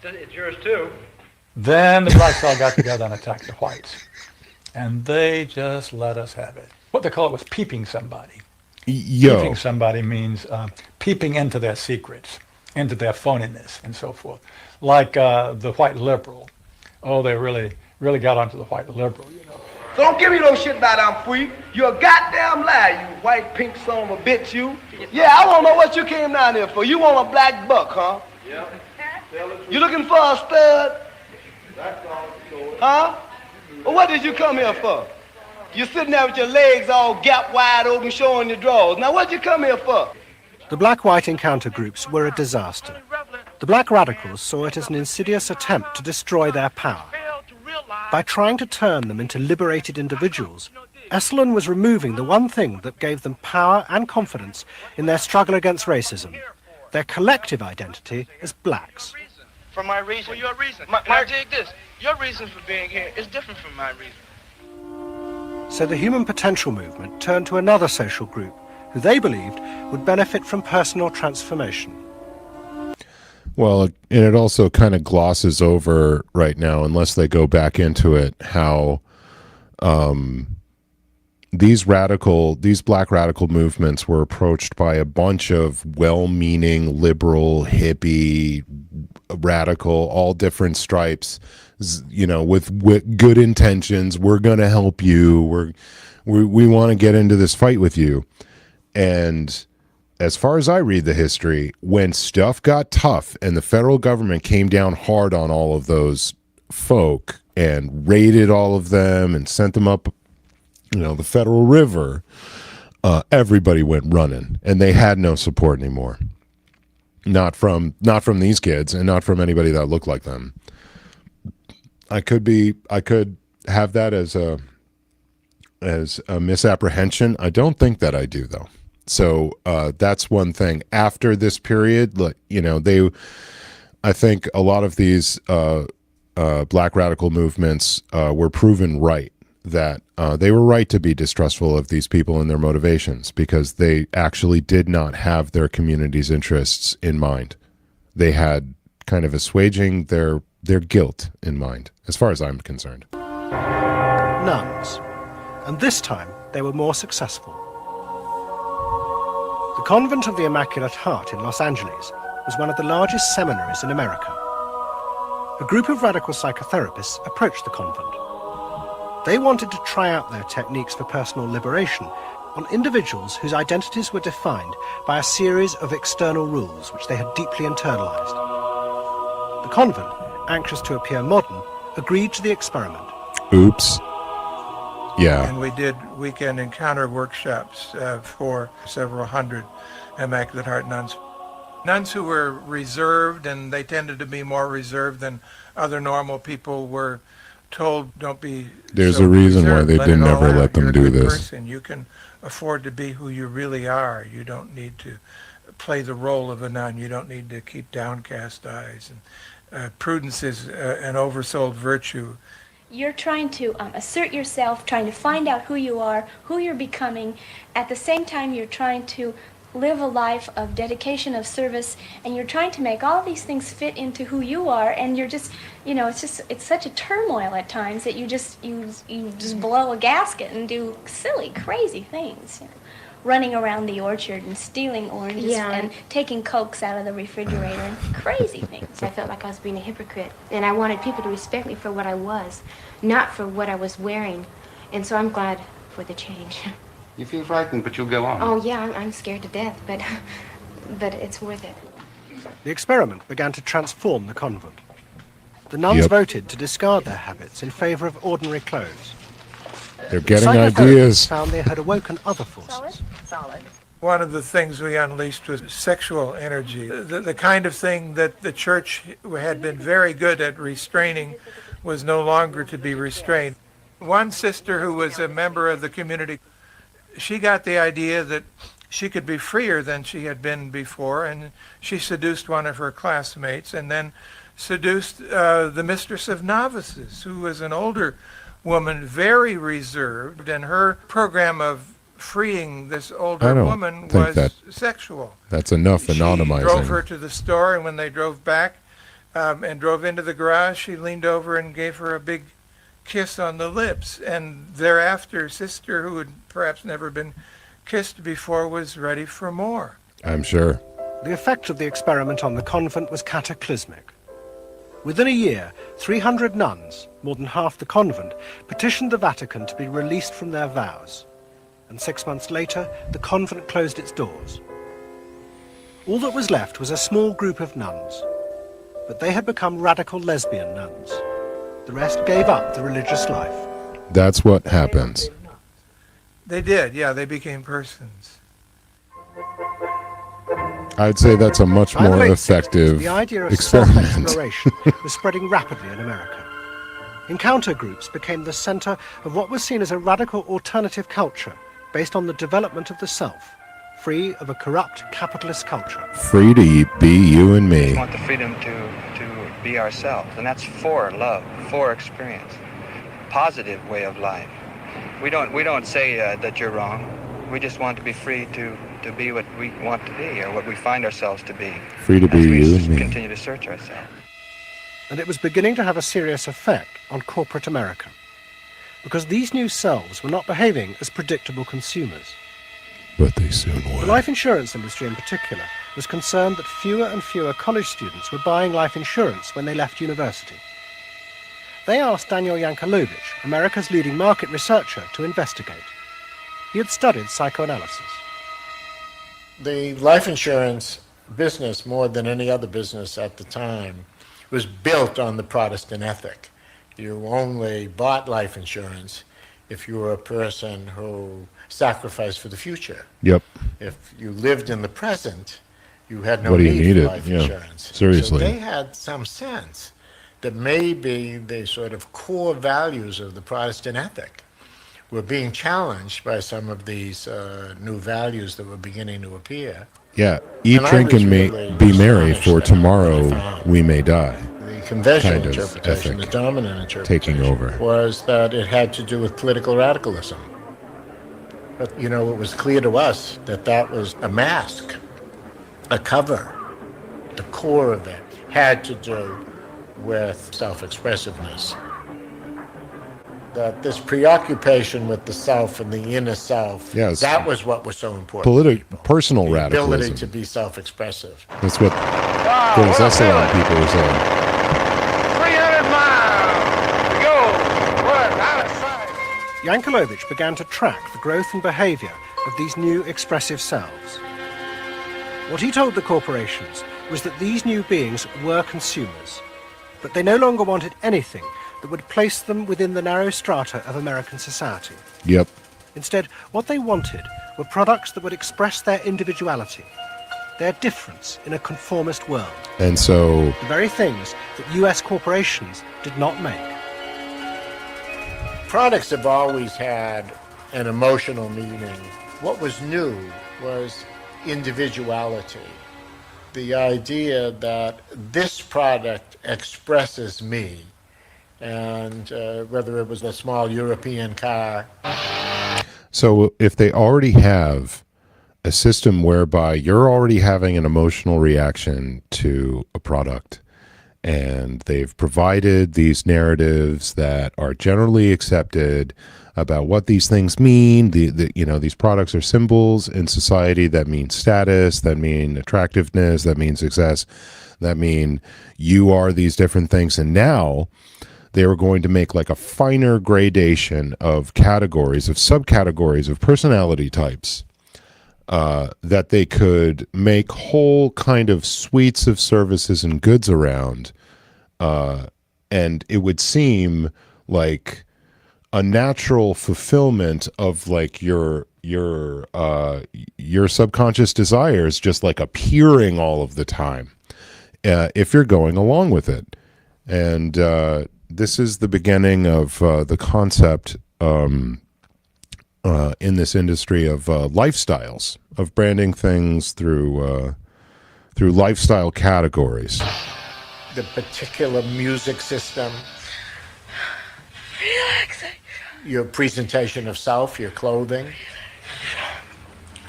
It's yours, too. Then the blacks all got together and attacked the whites. And they just let us have it. What they call it was peeping somebody. Peeping somebody means peeping into their secrets, into their phoniness, and so forth. Like the white liberal. Oh, they really got onto the white liberal, you know. So don't give me no shit about I'm free. You're a goddamn liar, you white pink son of a bitch, you. Yeah, I want to know what you came down here for. You want a black buck, huh? Yeah. You looking for a stud? Huh? Well, what did you come here for? You're sitting there with your legs all gap wide open, showing your drawers. Now, what'd you come here for? The black-white encounter groups were a disaster. The black radicals saw it as an insidious attempt to destroy their power. By trying to turn them into liberated individuals, Esalen was removing the one thing that gave them power and confidence in their struggle against racism, their collective identity as blacks. For my reason. For your reason. Now dig this. Your reason for being here is different from my reason. So the human potential movement turned to another social group who they believed would benefit from personal transformation. Well, and it also kind of glosses over right now, unless they go back into it, how these black radical movements were approached by a bunch of well-meaning, liberal, hippie, radical, all different stripes, you know, with good intentions. We're going to help you. We want to get into this fight with you. And as far as I read the history, when stuff got tough and the federal government came down hard on all of those folk and raided all of them and sent them up, you know, the Federal River, everybody went running, and they had no support anymore. Not from these kids, and not from anybody that looked like them. I could have that as a misapprehension. I don't think that I do, though. So that's one thing. After this period, I think a lot of these black radical movements were proven right, that they were right to be distrustful of these people and their motivations, because they actually did not have their community's interests in mind. They had kind of assuaging their guilt in mind, as far as I'm concerned. Nuns. And this time they were more successful. The Convent of the Immaculate Heart in Los Angeles was one of the largest seminaries in America. A group of radical psychotherapists approached the convent. They wanted to try out their techniques for personal liberation on individuals whose identities were defined by a series of external rules which they had deeply internalized. The convent, anxious to appear modern, agreed to the experiment. Oops. Yeah. And we did weekend encounter workshops for several hundred Immaculate Heart nuns. Nuns who were reserved, and they tended to be more reserved than other normal people, were told, don't be There's so a reason reserved. why they did never You're let them a do good this. person. You can afford to be who you really are. You don't need to play the role of a nun. You don't need to keep downcast eyes. And prudence is an oversold virtue. You're trying to assert yourself, trying to find out who you are, who you're becoming. At the same time, you're trying to live a life of dedication, of service, and you're trying to make all these things fit into who you are, and you're just, it's such a turmoil at times that you just blow a gasket and do silly, crazy things. Running around the orchard and stealing oranges and taking Cokes out of the refrigerator and crazy things. I felt like I was being a hypocrite, and I wanted people to respect me for what I was, not for what I was wearing. And so I'm glad for the change. You feel frightened, but you'll go on. Oh yeah, I'm scared to death, but it's worth it. The experiment began to transform the convent. The nuns voted to discard their habits in favor of ordinary clothes. They're getting Psychotherapists ideas. found they had awoken other forces. Solid. One of the things we unleashed was sexual energy. The kind of thing that the church had been very good at restraining was no longer to be restrained. One sister who was a member of the community, she got the idea that she could be freer than she had been before, and she seduced one of her classmates and then seduced the mistress of novices, who was an older woman, very reserved, and her program of freeing this older woman was sexual. That's enough She drove her anonymizing. to the store, and when they drove back and drove into the garage, she leaned over and gave her a big kiss on the lips. And thereafter, sister, who had perhaps never been kissed before, was ready for more. I'm sure. The effect of the experiment on the convent was cataclysmic. Within a year, 300 nuns, more than half the convent, petitioned the Vatican to be released from their vows. And 6 months later, the convent closed its doors. All that was left was a small group of nuns, but they had become radical lesbian nuns. The rest gave up the religious life. That's what happens. They did, yeah, they became persons. I'd say that's a much By the more late 60s, effective the idea of experiment. self-exploration was spreading rapidly in America. Encounter groups became the center of what was seen as a radical alternative culture based on the development of the self, free of a corrupt capitalist culture. Free to be you and me. We want the freedom to be ourselves, and that's for love, for experience, positive way of life. We don't say that you're wrong. We just want to be free to be what we want to be, or what we find ourselves to be. Free to be as we you and me. continue to search ourselves. And it was beginning to have a serious effect on corporate America, because these new selves were not behaving as predictable consumers. But they soon The would. life insurance industry in particular was concerned that fewer and fewer college students were buying life insurance when they left university. They asked Daniel Yankelovich, America's leading market researcher, to investigate. He had studied psychoanalysis. The life insurance business, more than any other business at the time, was built on the Protestant ethic. You only bought life insurance if you were a person who sacrificed for the future. Yep. If you lived in the present, you had no What do you need need for it? life Yeah. insurance. Seriously. So they had some sense that maybe the sort of core values of the Protestant ethic were being challenged by some of these new values that were beginning to appear. Yeah. Eat, And I drink, was and really be merry, astonished for at what I tomorrow found. we may die. The conventional Kind of interpretation, the ethic dominant interpretation, taking over. was that it had to do with political radicalism. But, it was clear to us that that was a mask, a cover. The core of it had to do with self-expressiveness. That this preoccupation with the self and the inner self, Yes. that was what was so important. Personal The ability radicalism. to be self-expressive. That's what those Esalen people were saying. 300 miles to go. We're out of sight. Yankelovich began to track the growth and behavior of these new expressive selves. What he told the corporations was that these new beings were consumers, but they no longer wanted anything that would place them within the narrow strata of American society. Yep. Instead, what they wanted were products that would express their individuality, their difference in a conformist world, And so the very things that US corporations did not make. Products have always had an emotional meaning. What was new was individuality. The idea that this product expresses me, and whether it was a small European car. So if they already have a system whereby you're already having an emotional reaction to a product, and they've provided these narratives that are generally accepted about what these things mean, these products are symbols in society that mean status, that mean attractiveness, that mean success, that mean you are these different things, and now they were going to make like a finer gradation of categories, of subcategories, of personality types that they could make whole kind of suites of services and goods around. And it would seem like a natural fulfillment of like your subconscious desires just like appearing all of the time if you're going along with it. And this is the beginning of the concept in this industry of lifestyles, of branding things through lifestyle categories. The particular music system, Relaxing. your presentation of self, your clothing.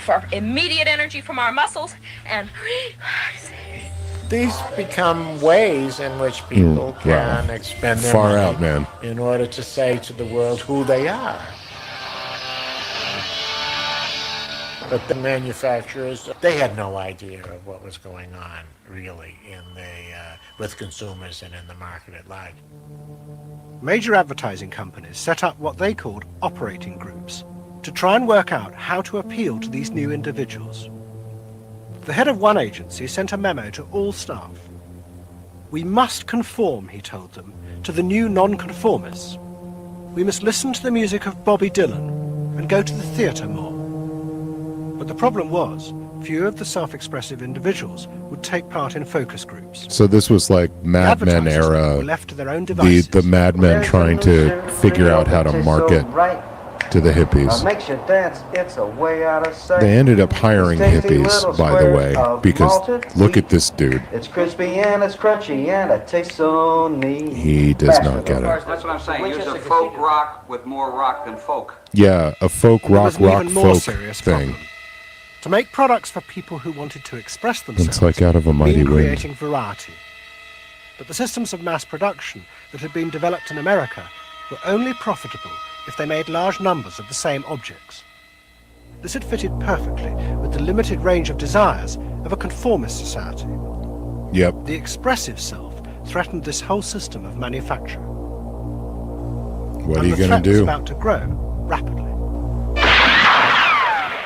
For immediate energy from our muscles and relaxing. These become ways in which people wow. can expend their Far money out, man. in order to say to the world who they are. But the manufacturers, they had no idea of what was going on, really, with consumers and in the market at large. Major advertising companies set up what they called operating groups to try and work out how to appeal to these new individuals. The head of one agency sent a memo to all staff. We must conform, he told them, to the new non-conformists. We must listen to the music of Bobby Dylan and go to the theatre more. But the problem was, few of the self-expressive individuals would take part in focus groups. So this was like Mad Men era, were left to their own devices. the Mad Men trying to figure out how to market to the hippies. Makes you dance, it's a way out of sight. They ended up hiring hippies, by the way, because look at this dude. It's crispy and it's crunchy and it tastes so neat. He does not get it. That's what I'm saying. Here's a folk rock with more rock than folk. Yeah, a folk rock There was an even more folk serious thing. problem. To make products for people who wanted to express themselves, It's like out of a mighty mean wind. creating variety. But the systems of mass production that had been developed in America were only profitable if they made large numbers of the same objects. This had fitted perfectly with the limited range of desires of a conformist society. Yep. The expressive self threatened this whole system of manufacture. What are And you the going to threat was do? about to grow rapidly.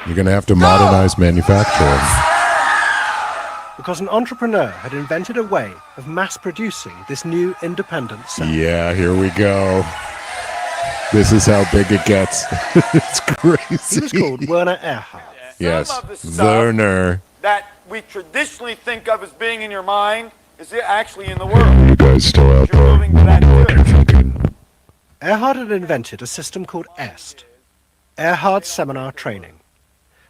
You're going to have to modernize manufacturing. Because an entrepreneur had invented a way of mass producing this new independent self. Yeah, here we go. This is how big it gets. It's crazy. He was called Werner Erhard. Yes, Some of the stuff Werner. that we traditionally think of as being in your mind is actually in the world. You guys still out there? Let me know what you're thinking. Erhard had invented a system called EST, Erhard Seminar Training.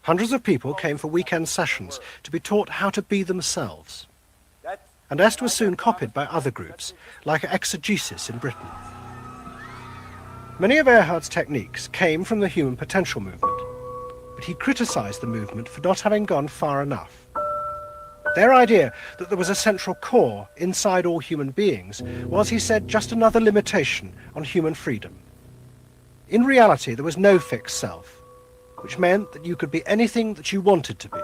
Hundreds of people came for weekend sessions to be taught how to be themselves. And EST was soon copied by other groups, like exegesis in Britain. Many of Erhard's techniques came from the human potential movement, but he criticized the movement for not having gone far enough. Their idea that there was a central core inside all human beings was, he said, just another limitation on human freedom. In reality, there was no fixed self, which meant that you could be anything that you wanted to be.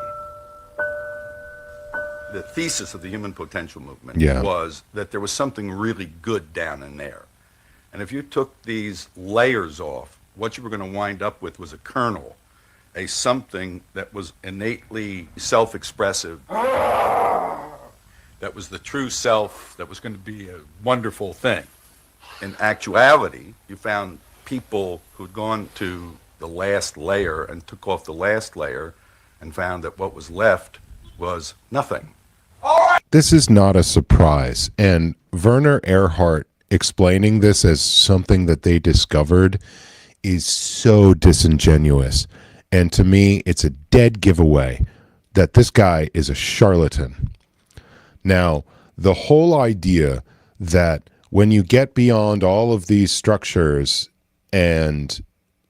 The thesis of the human potential movement Yeah. was that there was something really good down in there. And if you took these layers off, what you were going to wind up with was a kernel, a something that was innately self-expressive, that was the true self, that was going to be a wonderful thing. In actuality, you found people who'd gone to the last layer and took off the last layer and found that what was left was nothing. This is not a surprise. And Werner Erhard explaining this as something that they discovered is so disingenuous. And to me, it's a dead giveaway that this guy is a charlatan. Now, the whole idea that when you get beyond all of these structures and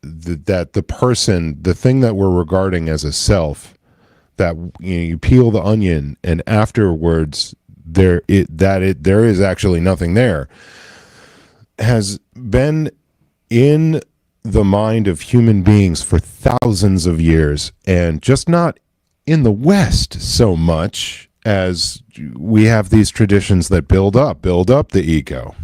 that the person, the thing that we're regarding as a self, that you peel the onion and afterwards there is actually nothing there, has been in the mind of human beings for thousands of years, and just not in the West so much as we have these traditions that build up the ego.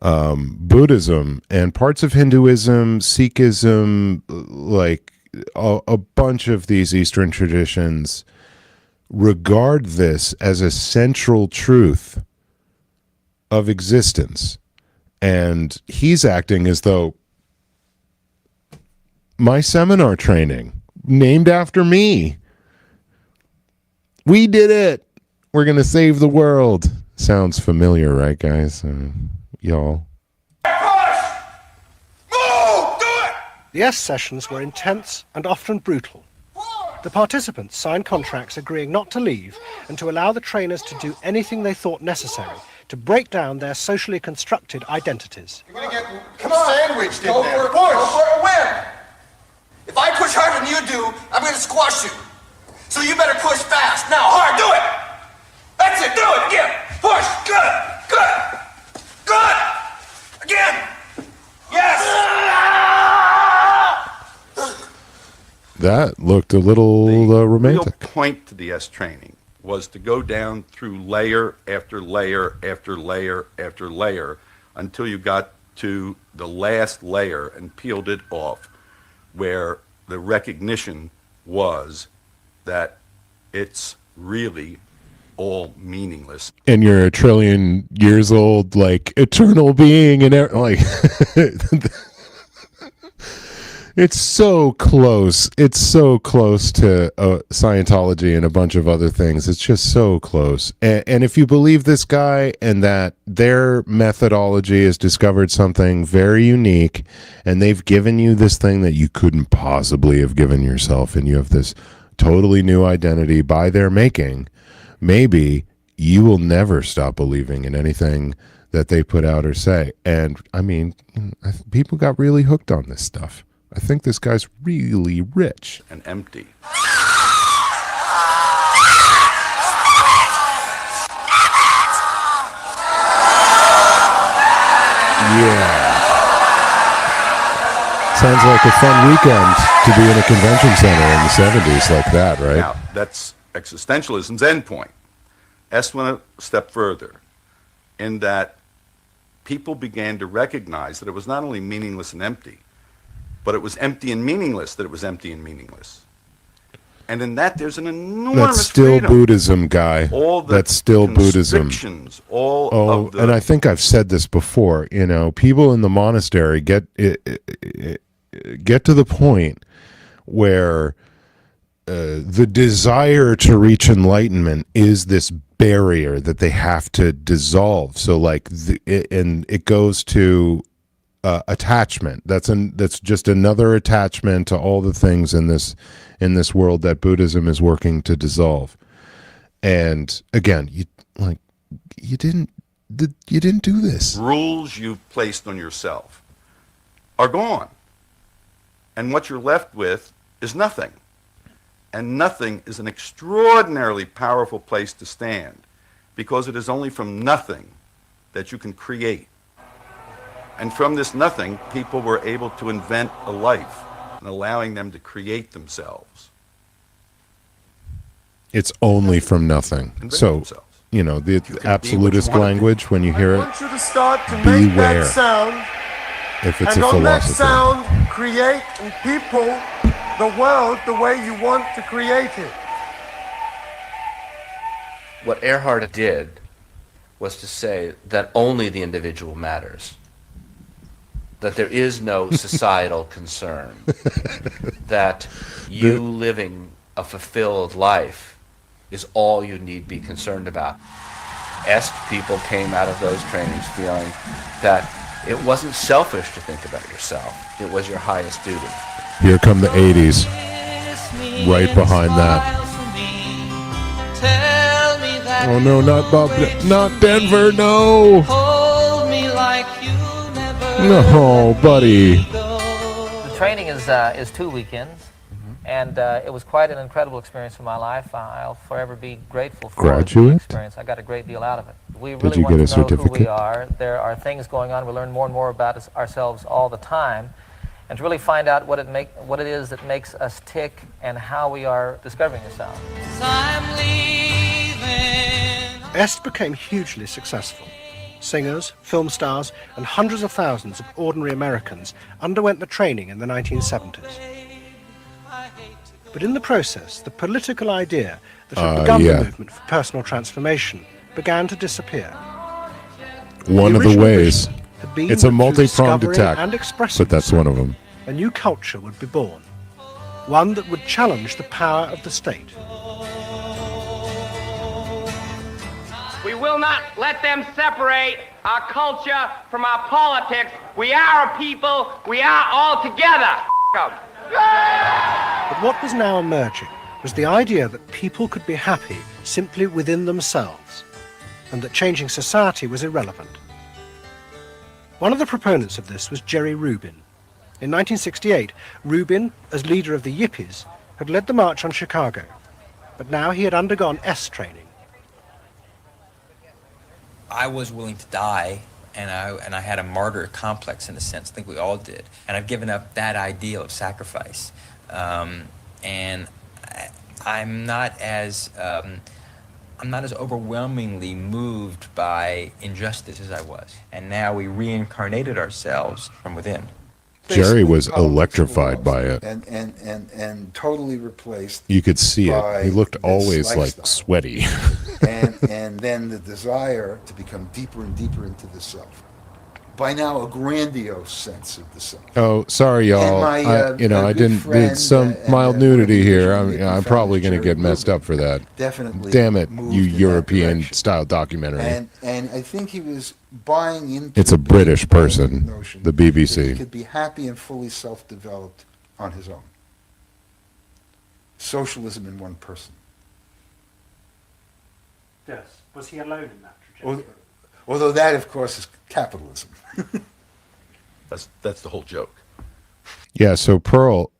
Buddhism and parts of Hinduism, Sikhism, like a bunch of these Eastern traditions regard this as a central truth of existence. And he's acting as though my seminar training, named after me, we did it. We're going to save the world. Sounds familiar, right, guys? Y'all. The EST sessions were intense and often brutal. The participants signed contracts agreeing not to leave and to allow the trainers to do anything they thought necessary to break down their socially constructed identities. You're gonna get sandwiched in there. Go for it, win! If I push harder than you do, I'm gonna squash you. So you better push fast. Now, hard, do it! That's it, do it, again! Push, good, good, good! Again! Yes! That looked a little romantic. The real point to the S training was to go down through layer after layer after layer after layer until you got to the last layer and peeled it off, where the recognition was that it's really all meaningless. And you're a trillion years old, like eternal being, and like it's so close. It's so close to Scientology and a bunch of other things. It's just so close. And if you believe this guy and that their methodology has discovered something very unique, and they've given you this thing that you couldn't possibly have given yourself, and you have this totally new identity by their making, maybe you will never stop believing in anything that they put out or say. And I mean, people got really hooked on this stuff. I think this guy's really rich. And empty. Yeah. Sounds like a fun weekend to be in a convention center in the 70s like that, right? Now, that's existentialism's endpoint. S went a step further in that people began to recognize that it was not only meaningless and empty, but it was empty and meaningless that it was empty and meaningless. And in that, there's an enormous That's still freedom. Buddhism, guy. All the That's still Buddhism. constrictions, all Oh, of the... and I think I've said this before. You know, people in the monastery get to the point where the desire to reach enlightenment is this barrier that they have to dissolve. So, like, and it goes to attachment. That's just another attachment to all the things in this world that Buddhism is working to dissolve. And again, you didn't do this. Rules you've placed on yourself are gone. And what you're left with is nothing. And nothing is an extraordinarily powerful place to stand, because it is only from nothing that you can create. And from this nothing, people were able to invent a life, and allowing them to create themselves. It's only from nothing. So, you know, the absolutist language, when you hear I it, want you to start to make beware that sound. if it's And a on that philosophy. sound, create in people the world the way you want to create it. What Earhart did was to say that only the individual matters, that there is no societal concern, that you living a fulfilled life is all you need be concerned about. Est people came out of those trainings feeling that it wasn't selfish to think about yourself, it was your highest duty. Here come the 80s, right behind that. Oh no, not Bob, not Denver, no! Hold me like you never. No, buddy. The training is 2 weekends, and it was quite an incredible experience for my life. I'll forever be grateful for the Graduate? experience. I got a great deal out of it. We Did really you want get to a know who we certificate? are. There are things going on. We learn more and more about ourselves all the time, and to really find out what it is that makes us tick and how we are discovering ourselves. Est became hugely successful. Singers, film stars, and hundreds of thousands of ordinary Americans underwent the training in the 1970s. But in the process, the political idea that had begun yeah. the movement for personal transformation began to disappear. One of the original ways. vision had been It's a that through multi-pronged discovering attack, and expressing but that's one of them. a new culture would be born, one that would challenge the power of the state. We will not let them separate our culture from our politics. We are a people. We are all together. But what was now emerging was the idea that people could be happy simply within themselves, and that changing society was irrelevant. One of the proponents of this was Jerry Rubin. In 1968, Rubin, as leader of the Yippies, had led the march on Chicago, but now he had undergone S training. I was willing to die, and I had a martyr complex in a sense. I think we all did. And I've given up that ideal of sacrifice. And I'm not as overwhelmingly moved by injustice as I was. And now we reincarnated ourselves from within. Jerry was electrified by it. And totally replaced. You could see by it. He looked this always like lifestyle. sweaty. and then the desire to become deeper and deeper into the self. By now, a grandiose sense of the self. Oh, sorry, y'all. my, I good didn't. friend, There's some and, mild nudity here. musician I'm probably going to get messed up for that. Definitely Damn it, moved you in that European direction. style documentary. And I think he was buying into It's a the British big person, notion the that he BBC. could be happy and fully self-developed on his own. Socialism in one person. Yes. Was he alone in that trajectory? Although that, of course, is capitalism. That's the whole joke. Yeah, so Pearl,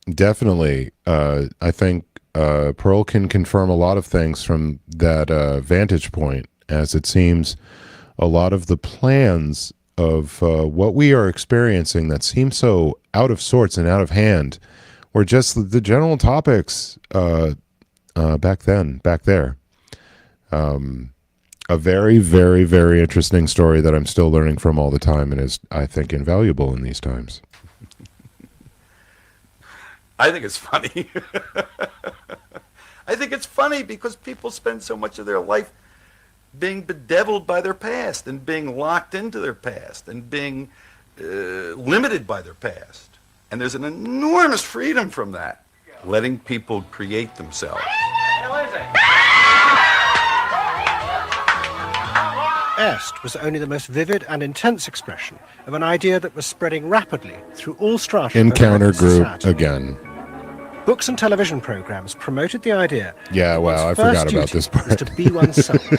definitely. I think Pearl can confirm a lot of things from that vantage point, as it seems a lot of the plans of what we are experiencing that seem so out of sorts and out of hand were just the general topics back there. A very, very, very interesting story that I'm still learning from all the time and is, I think, invaluable in these times. I think it's funny. I think it's funny because people spend so much of their life being bedeviled by their past and being locked into their past and being limited by their past. And there's an enormous freedom from that, letting people create themselves. Est was only the most vivid and intense expression of an idea that was spreading rapidly through all strata of Encounter American group society. again. Books and television programs promoted the idea Yeah, that wow, I one's forgot first about duty this part. was to be oneself.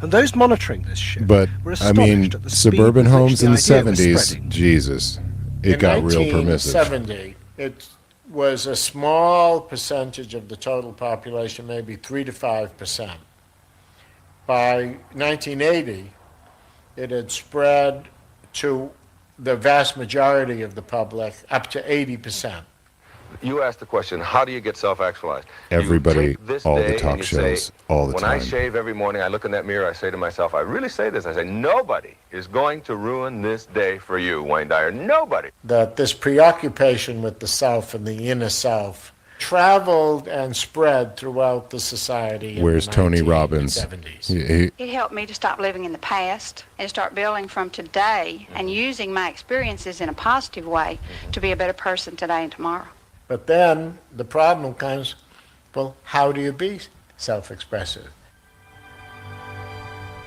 And those monitoring this ship But were I astonished mean, at the speed suburban with which homes in the idea was 70s, spreading. Jesus, it In got real permissive. 1970, it was a small percentage of the total population, maybe 3 to 5%. By 1980, it had spread to the vast majority of the public, up to 80%. You asked the question, how do you get self-actualized? Everybody, You take this all the day talk and you say, shows, all the when time. I shave every morning, I look in that mirror, I say to myself, I really say this, I say, nobody is going to ruin this day for you, Wayne Dyer, nobody. That this preoccupation with the self and the inner self traveled and spread throughout the society. in Where's the Tony Robbins? 1970s. It helped me to stop living in the past and start building from today and using my experiences in a positive way to be a better person today and tomorrow. But then the problem comes, well, how do you be self-expressive?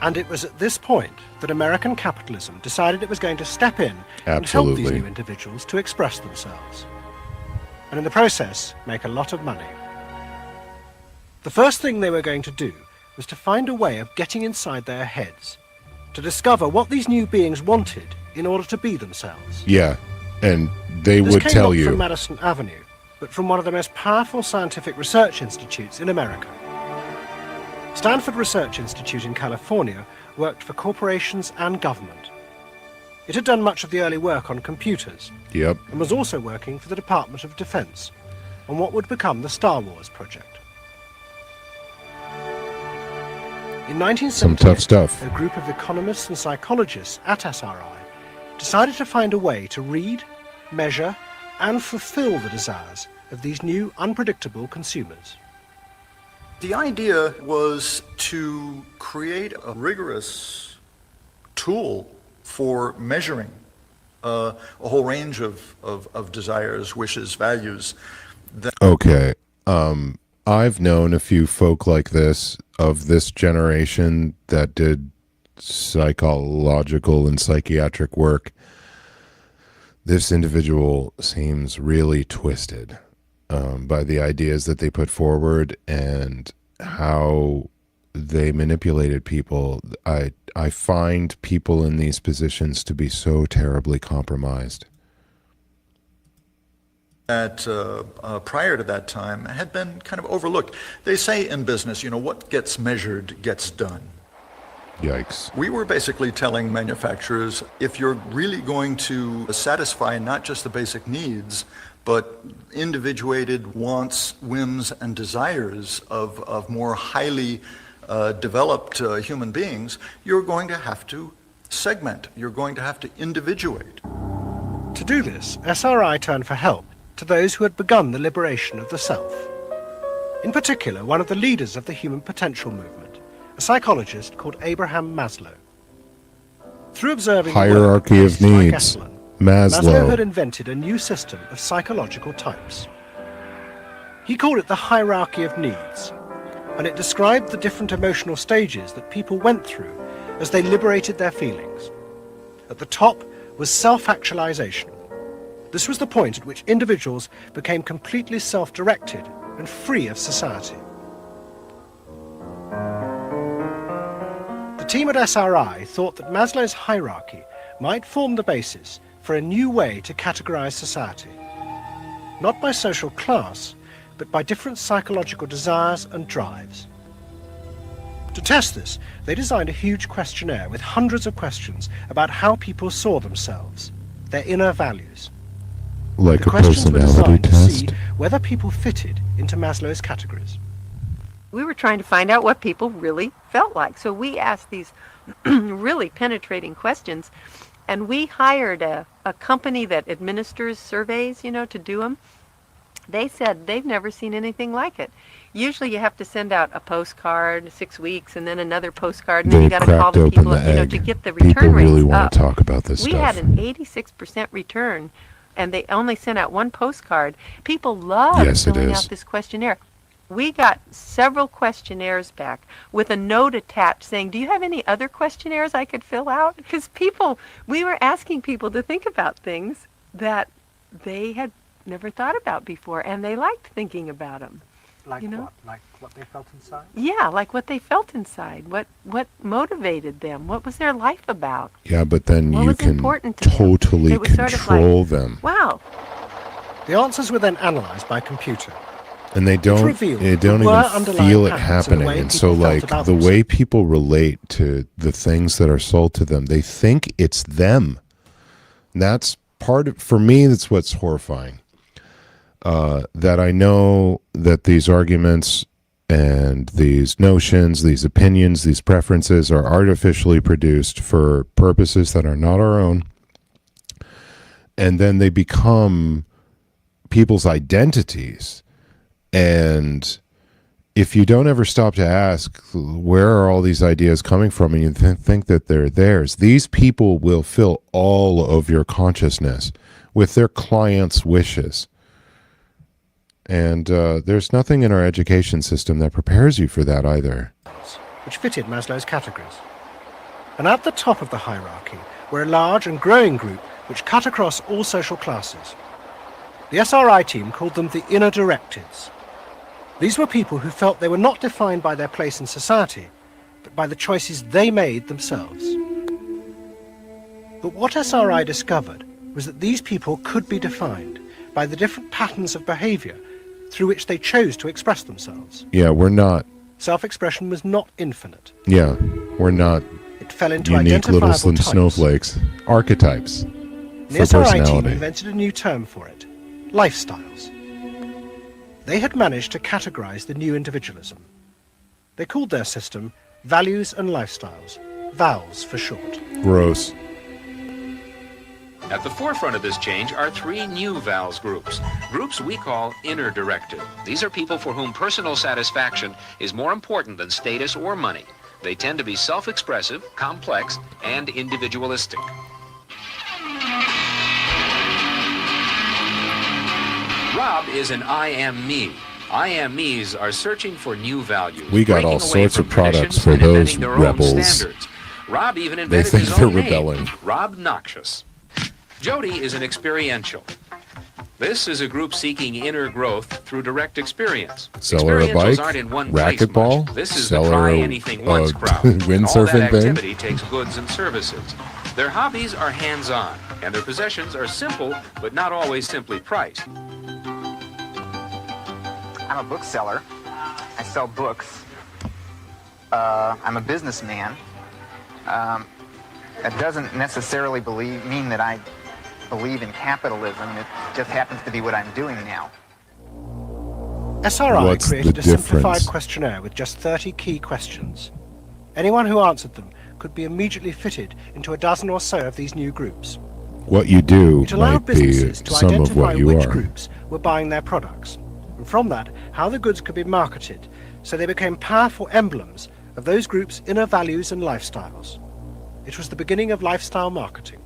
And it was at this point that American capitalism decided it was going to step in and help these Absolutely. new individuals to express themselves. And in the process, make a lot of money. The first thing they were going to do was to find a way of getting inside their heads, to discover what these new beings wanted in order to be themselves. Yeah, and they This would came tell not you. from Madison Avenue, but from one of the most powerful scientific research institutes in America. Stanford Research Institute in California worked for corporations and government. It had done much of the early work on computers Yep. and was also working for the Department of Defense on what would become the Star Wars project. In 1978, Some tough stuff. a group of economists and psychologists at SRI decided to find a way to read, measure, and fulfill the desires of these new unpredictable consumers. The idea was to create a rigorous tool for measuring a whole range of desires, wishes, values. Okay. I've known a few folk like this of this generation that did psychological and psychiatric work. This individual seems really twisted by the ideas that they put forward and how they manipulated people. I find people in these positions to be so terribly compromised. That prior to that time had been kind of overlooked. They say in business, what gets measured gets done. Yikes. We were basically telling manufacturers, if you're really going to satisfy not just the basic needs, but individuated wants, whims, and desires of more highly developed human beings, you're going to have to segment. You're going to have to individuate. To do this, SRI turned for help to those who had begun the liberation of the self. In particular, one of the leaders of the human potential movement, a psychologist called Abraham Maslow. Through observing the work Hierarchy of places like needs. Esalen, Maslow had Maslow. invented a new system of psychological types. He called it the hierarchy of needs, and it described the different emotional stages that people went through as they liberated their feelings. At the top was self-actualization. This was the point at which individuals became completely self-directed and free of society. The team at SRI thought that Maslow's hierarchy might form the basis for a new way to categorize society, not by social class, but by different psychological desires and drives. To test this, they designed a huge questionnaire with hundreds of questions about how people saw themselves, their inner values. Like The a questions were personality designed to see test. whether people fitted into Maslow's categories. We were trying to find out what people really felt like. So we asked these really penetrating questions And we hired a company that administers surveys, you know, to do them. They said they've never seen anything like it. Usually you have to send out a postcard 6 weeks and then another postcard, and then you got to call cracked the open people, the you know, egg. to get the return People rates really want up. to talk about this We stuff. had an 86% return, and they only sent out one postcard. People love Yes, it filling is. out this questionnaire. We got several questionnaires back with a note attached saying, do you have any other questionnaires I could fill out? Because we were asking people to think about things that they had never thought about before, and they liked thinking about them. Like you know? what? Like what they felt inside? Yeah, like what they felt inside. What motivated them? What was their life about? Yeah, but then What you was can important to them? totally It was sort of control like, them. Wow. The answers were then analysed by computer. And they don't revealed they don't there were even underlying feel it patterns in the happening. way And so people felt like about the way people relate to the things that are sold to them, they think it's them. And that's for me, that's what's horrifying. That I know that these arguments and these notions, these opinions, these preferences are artificially produced for purposes that are not our own. And then they become people's identities. And if you don't ever stop to ask, where are all these ideas coming from, and you think that they're theirs, these people will fill all of your consciousness with their clients' wishes. And there's nothing in our education system that prepares you for that either. Which fitted Maslow's categories. And at the top of the hierarchy were a large and growing group which cut across all social classes. The SRI team called them the inner directives. These were people who felt they were not defined by their place in society, but by the choices they made themselves. But what SRI discovered was that these people could be defined by the different patterns of behavior through which they chose to express themselves. Yeah, we're not. Self-expression was not infinite. Yeah, we're not It fell into unique little identifiable slim types. snowflakes. Archetypes The for SRI team personality. invented a new term for it, lifestyles. They had managed to categorize the new individualism. They called their system values and lifestyles, VALS for short. Gross. At the forefront of this change are three new VALS groups we call inner directive. These are people for whom personal satisfaction is more important than status or money. They tend to be self-expressive, complex, and individualistic. Rob is an I am me. I am me's are searching for new values. We got all breaking away sorts from of products traditions for and those inventing their own rebels. standards. Rob even They invented think his they're own name, rebelling. Rob Noxious. Jody is an experiential. This is a group seeking inner growth through direct experience. Sell her a Experientials bike, aren't in one place racquetball, much. This is sell the her try a anything once crowd. And all windsurfing that thing. activity takes goods and services. Their hobbies are hands-on, and their possessions are simple, but not always simply priced. I'm a bookseller. I sell books. I'm a businessman. That doesn't necessarily mean that I believe in capitalism. It just happens to be what I'm doing now. SRI What's created the a simplified difference? questionnaire with just 30 key questions. Anyone who answered them could be immediately fitted into a dozen or so of these new groups. What you do It allowed might be businesses to some of identify what you which are. groups were buying their products, and from that, how the goods could be marketed, so they became powerful emblems of those groups' inner values and lifestyles. It was the beginning of lifestyle marketing.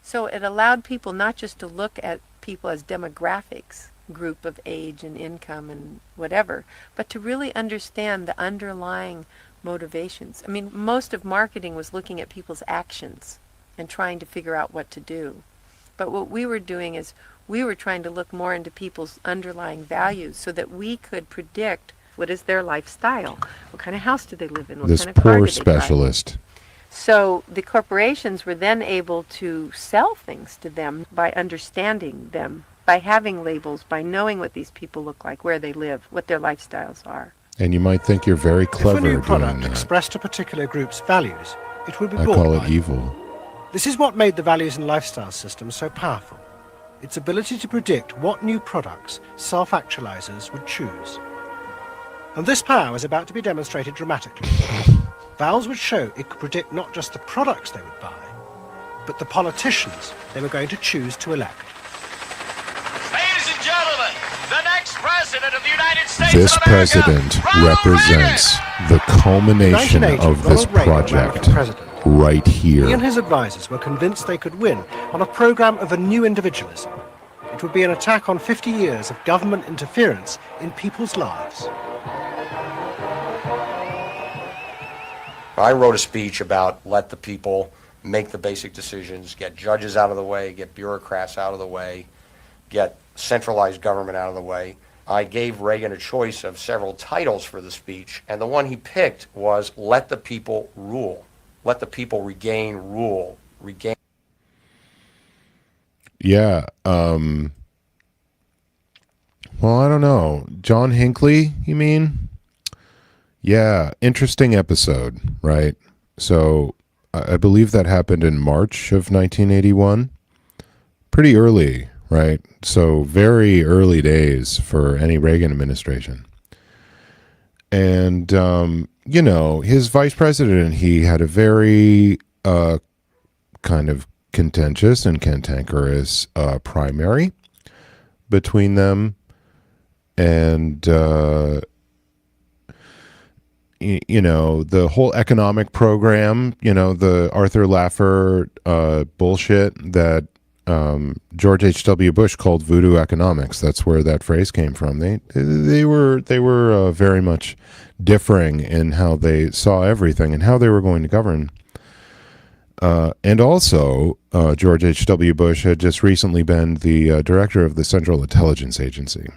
So it allowed people not just to look at people as demographics, group of age and income and whatever, but to really understand the underlying motivations. I mean, most of marketing was looking at people's actions and trying to figure out what to do. But what we were doing is we were trying to look more into people's underlying values so that we could predict what is their lifestyle, what kind of house do they live in, what This kind of car poor do they drive. specialist. So the corporations were then able to sell things to them by understanding them, by having labels, by knowing what these people look like, where they live, what their lifestyles are. And you might think you're very If a clever new doing product that. expressed a particular group's values, it would be I bought call by it them. evil. This is what made the values and lifestyle system so powerful. Its ability to predict what new products self-actualizers would choose. And this power was about to be demonstrated dramatically. VALS would show it could predict not just the products they would buy, but the politicians they were going to choose to elect. Ladies and gentlemen, the next president of the United States This of America, president Ronald represents the culmination In 1980, of this Ronald Reagan ran project for president. right He and here. his advisors were convinced they could win on a program of a new individualism. It would be an attack on 50 years of government interference in people's lives. I wrote a speech about let the people make the basic decisions, get judges out of the way, get bureaucrats out of the way, get centralized government out of the way. I gave Reagan a choice of several titles for the speech, and the one he picked was let the people rule. Let the people regain rule. Regain. Yeah. Well, I don't know. John Hinckley, you mean? Yeah, interesting episode, right? So I believe that happened in March of 1981. Pretty early, right? So very early days for any Reagan administration. And, you know, his vice president and he had a very kind of contentious and cantankerous primary between them. And, you know, the whole economic program, you know, the Arthur Laffer bullshit that George H.W. Bush called voodoo economics. That's where that phrase came from. They were very much differing in how they saw everything and how they were going to govern. And also, George H.W. Bush had just recently been the director of the Central Intelligence Agency.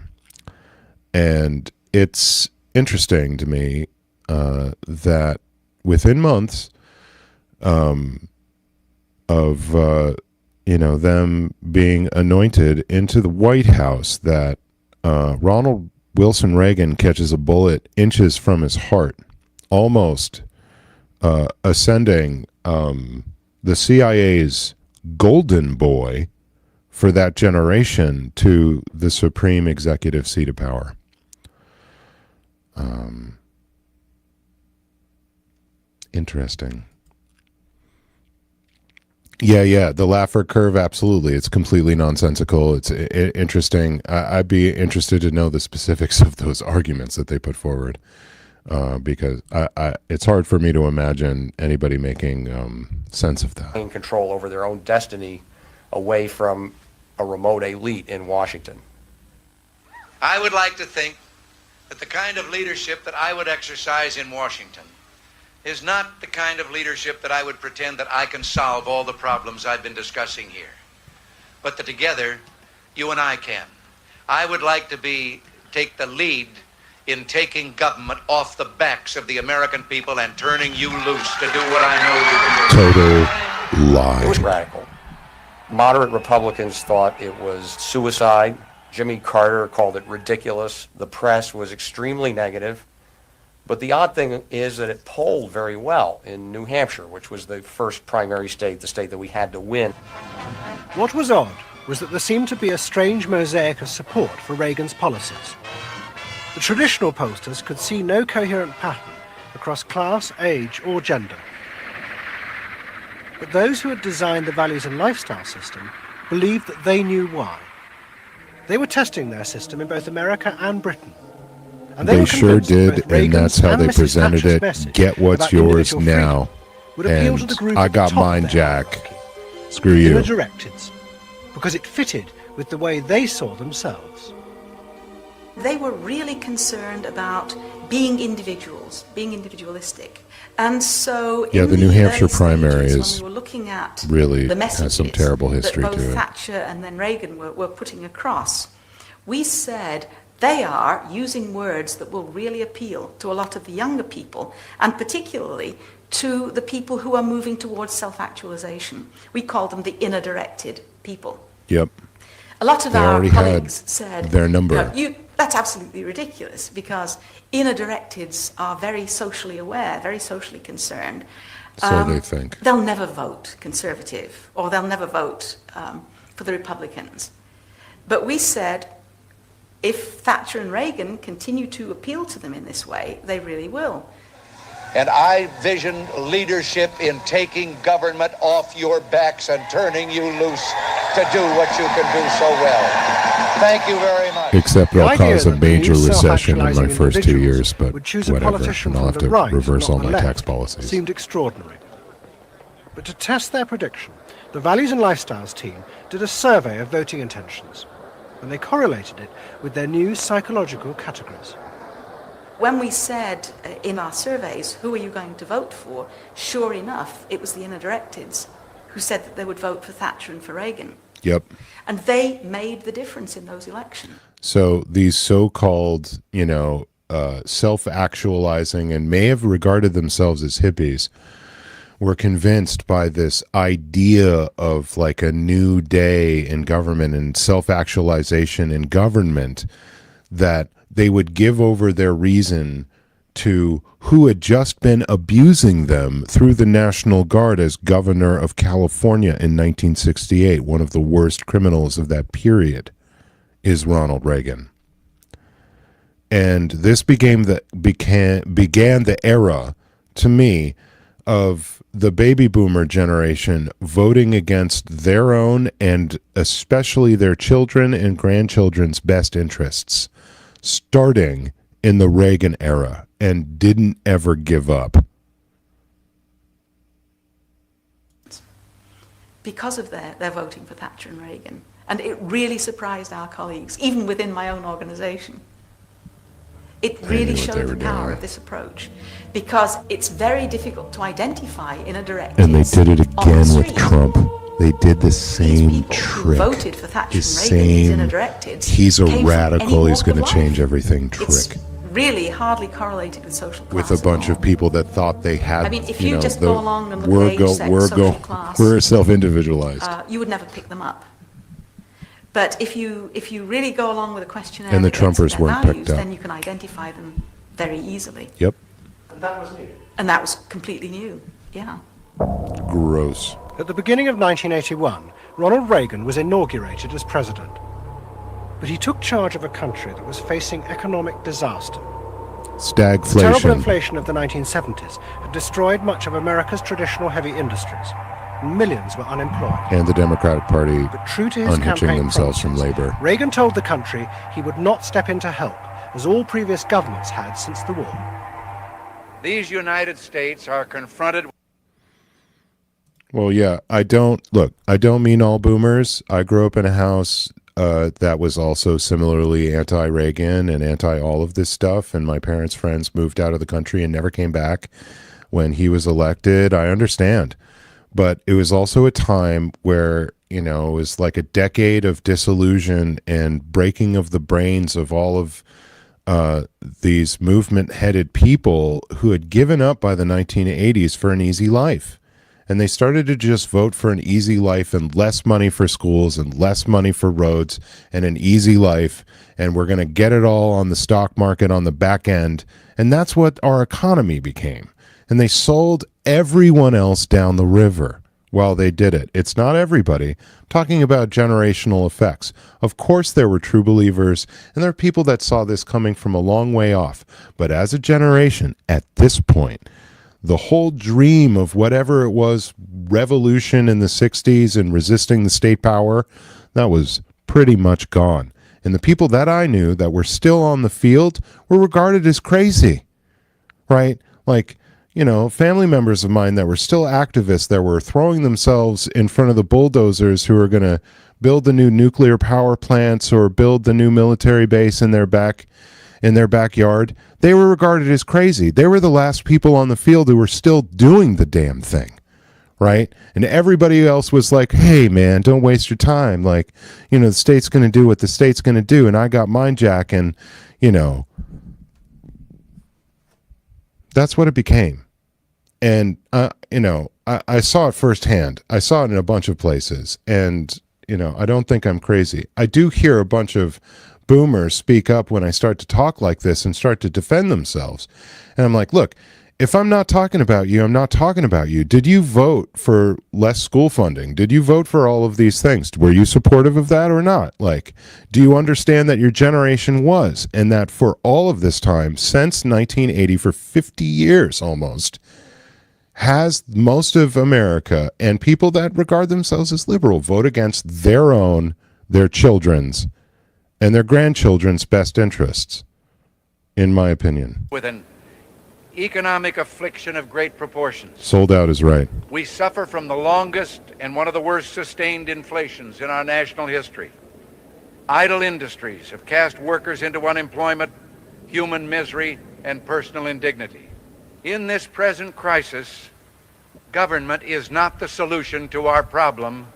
And it's interesting to me that within months of you know, them being anointed into the White House, that Ronald Wilson Reagan catches a bullet inches from his heart, almost ascending the CIA's golden boy for that generation to the supreme executive seat of power. Interesting. Yeah, the Laffer curve, absolutely. It's completely nonsensical. It's interesting. I'd be interested to know the specifics of those arguments that they put forward, because it's hard for me to imagine anybody making sense of that. Control over their own destiny away from a remote elite in Washington. I would like to think that the kind of leadership that I would exercise in Washington is not the kind of leadership that I would pretend that I can solve all the problems I've been discussing here, but that together, you and I can. I would like to take the lead in taking government off the backs of the American people and turning you loose to do what I know you can do. Total lie. It was radical. Moderate Republicans thought it was suicide. Jimmy Carter called it ridiculous. The press was extremely negative. But the odd thing is that it polled very well in New Hampshire, which was the first primary state, the state that we had to win. What was odd was that there seemed to be a strange mosaic of support for Reagan's policies. The traditional pollsters could see no coherent pattern across class, age, or gender. But those who had designed the values and lifestyle system believed that they knew why. They were testing their system in both America and Britain. And they were sure did, and Reagan's that's how and they Mrs. presented Thatcher's it. message Get what's about yours individual now. would appeal And to the group I at got the top mine, of their Jack. hierarchy, Screw the you. inner-directeds, because it fitted with the way they saw themselves. They were really concerned about being individuals, being individualistic. And so Yeah, in the New Hampshire early primary stages, is when we were looking at really the has some messages terrible history that both to it. Thatcher and then Reagan were putting across, we said they are using words that will really appeal to a lot of the younger people, and particularly to the people who are moving towards self-actualization. We call them the inner-directed people. Yep. A lot of They our already colleagues had said, their number. that's absolutely ridiculous, because inner-directeds are very socially aware, very socially concerned. So they think. They'll never vote Conservative, or they'll never vote for the Republicans. But we said, if Thatcher and Reagan continue to appeal to them in this way, they really will. And I vision leadership in taking government off your backs and turning you loose to do what you can do so well. Thank you very much. Except The I'll idea cause a that the major new recession in my self-actualizing first 2 individuals years, but would choose a whatever. politician And I'll from have the to right, reverse not all the my left, tax policies. seemed extraordinary. But to test their prediction, the Values and Lifestyles team did a survey of voting intentions, and they correlated it with their new psychological categories. When we said in our surveys, who are you going to vote for? Sure enough, it was the inner directeds who said that they would vote for Thatcher and for Reagan. Yep. And they made the difference in those elections. So these so-called, self-actualizing and may have regarded themselves as hippies were convinced by this idea of like a new day in government and self-actualization in government that they would give over their reason to who had just been abusing them through the National Guard as governor of California in 1968. One of the worst criminals of that period is Ronald Reagan. And this began the era, to me, of the baby boomer generation voting against their own and especially their children and grandchildren's best interests, starting in the Reagan era, and didn't ever give up. Because of their voting for Thatcher and Reagan. And it really surprised our colleagues, even within my own organisation. It really showed the power of this approach, because it's very difficult to identify inner directives. And they did it again with Trump. They did the same trick. Voted for Thatcher The and Reagan, these same, inner directives, he's a came from radical, any he's walk going of to change life. everything trick. It's really hardly correlated with social class. With a bunch of people that thought they had, I mean, if you just go along and look at age, sex, social class, we're self-individualized. You would never pick them up. But if you really go along with a questionnaire And the against Trumpers their weren't values, picked up. then you can identify them very easily. Yep. And that was new. And that was completely new. Yeah. Gross. At the beginning of 1981, Ronald Reagan was inaugurated as president. But he took charge of a country that was facing economic disaster. The terrible Stagflation. inflation of the 1970s had destroyed much of America's traditional heavy industries, and millions were unemployed. And the Democratic Party But true to his unhitching campaign themselves from promises, labor. Reagan told the country he would not step in to help, as all previous governments had since the war. These United States are confronted. Well, yeah, I don't mean all boomers. I grew up in a house that was also similarly anti-Reagan and anti all of this stuff, and my parents' friends moved out of the country and never came back when he was elected. I understand. But it was also a time where, it was like a decade of disillusion and breaking of the brains of all of these movement-headed people who had given up by the 1980s for an easy life. And they started to just vote for an easy life and less money for schools and less money for roads and an easy life. And we're going to get it all on the stock market on the back end. And that's what our economy became. And they sold everyone else down the river while they did it. It's not everybody. I'm talking about generational effects. Of course, there were true believers, and there are people that saw this coming from a long way off. But as a generation, at this point, the whole dream of whatever it was, revolution in the 60s and resisting the state power, that was pretty much gone. And the people that I knew that were still on the field were regarded as crazy, right? Like, family members of mine that were still activists that were throwing themselves in front of the bulldozers who were going to build the new nuclear power plants or build the new military base in their backyard. They were regarded as crazy. They were the last people on the field who were still doing the damn thing, right? And everybody else was like, hey, man, don't waste your time. Like, the state's going to do what the state's going to do, and I got mine, Jack, and, that's what it became. And, I saw it firsthand. I saw it in a bunch of places, and, I don't think I'm crazy. I do hear a bunch of boomers speak up when I start to talk like this and start to defend themselves. And I'm like, look, If I'm not talking about you, I'm not talking about you. Did you vote for less school funding? Did you vote for all of these things? Were you supportive of that or not? Like, do you understand that your generation was, and that for all of this time, since 1980, for 50 years almost, has most of America and people that regard themselves as liberal vote against their children's, and their grandchildren's best interests, in my opinion. With an economic affliction of great proportions. Sold out is right. We suffer from the longest and one of the worst sustained inflations in our national history. Idle industries have cast workers into unemployment, human misery, and personal indignity. In this present crisis, government is not the solution to our problem.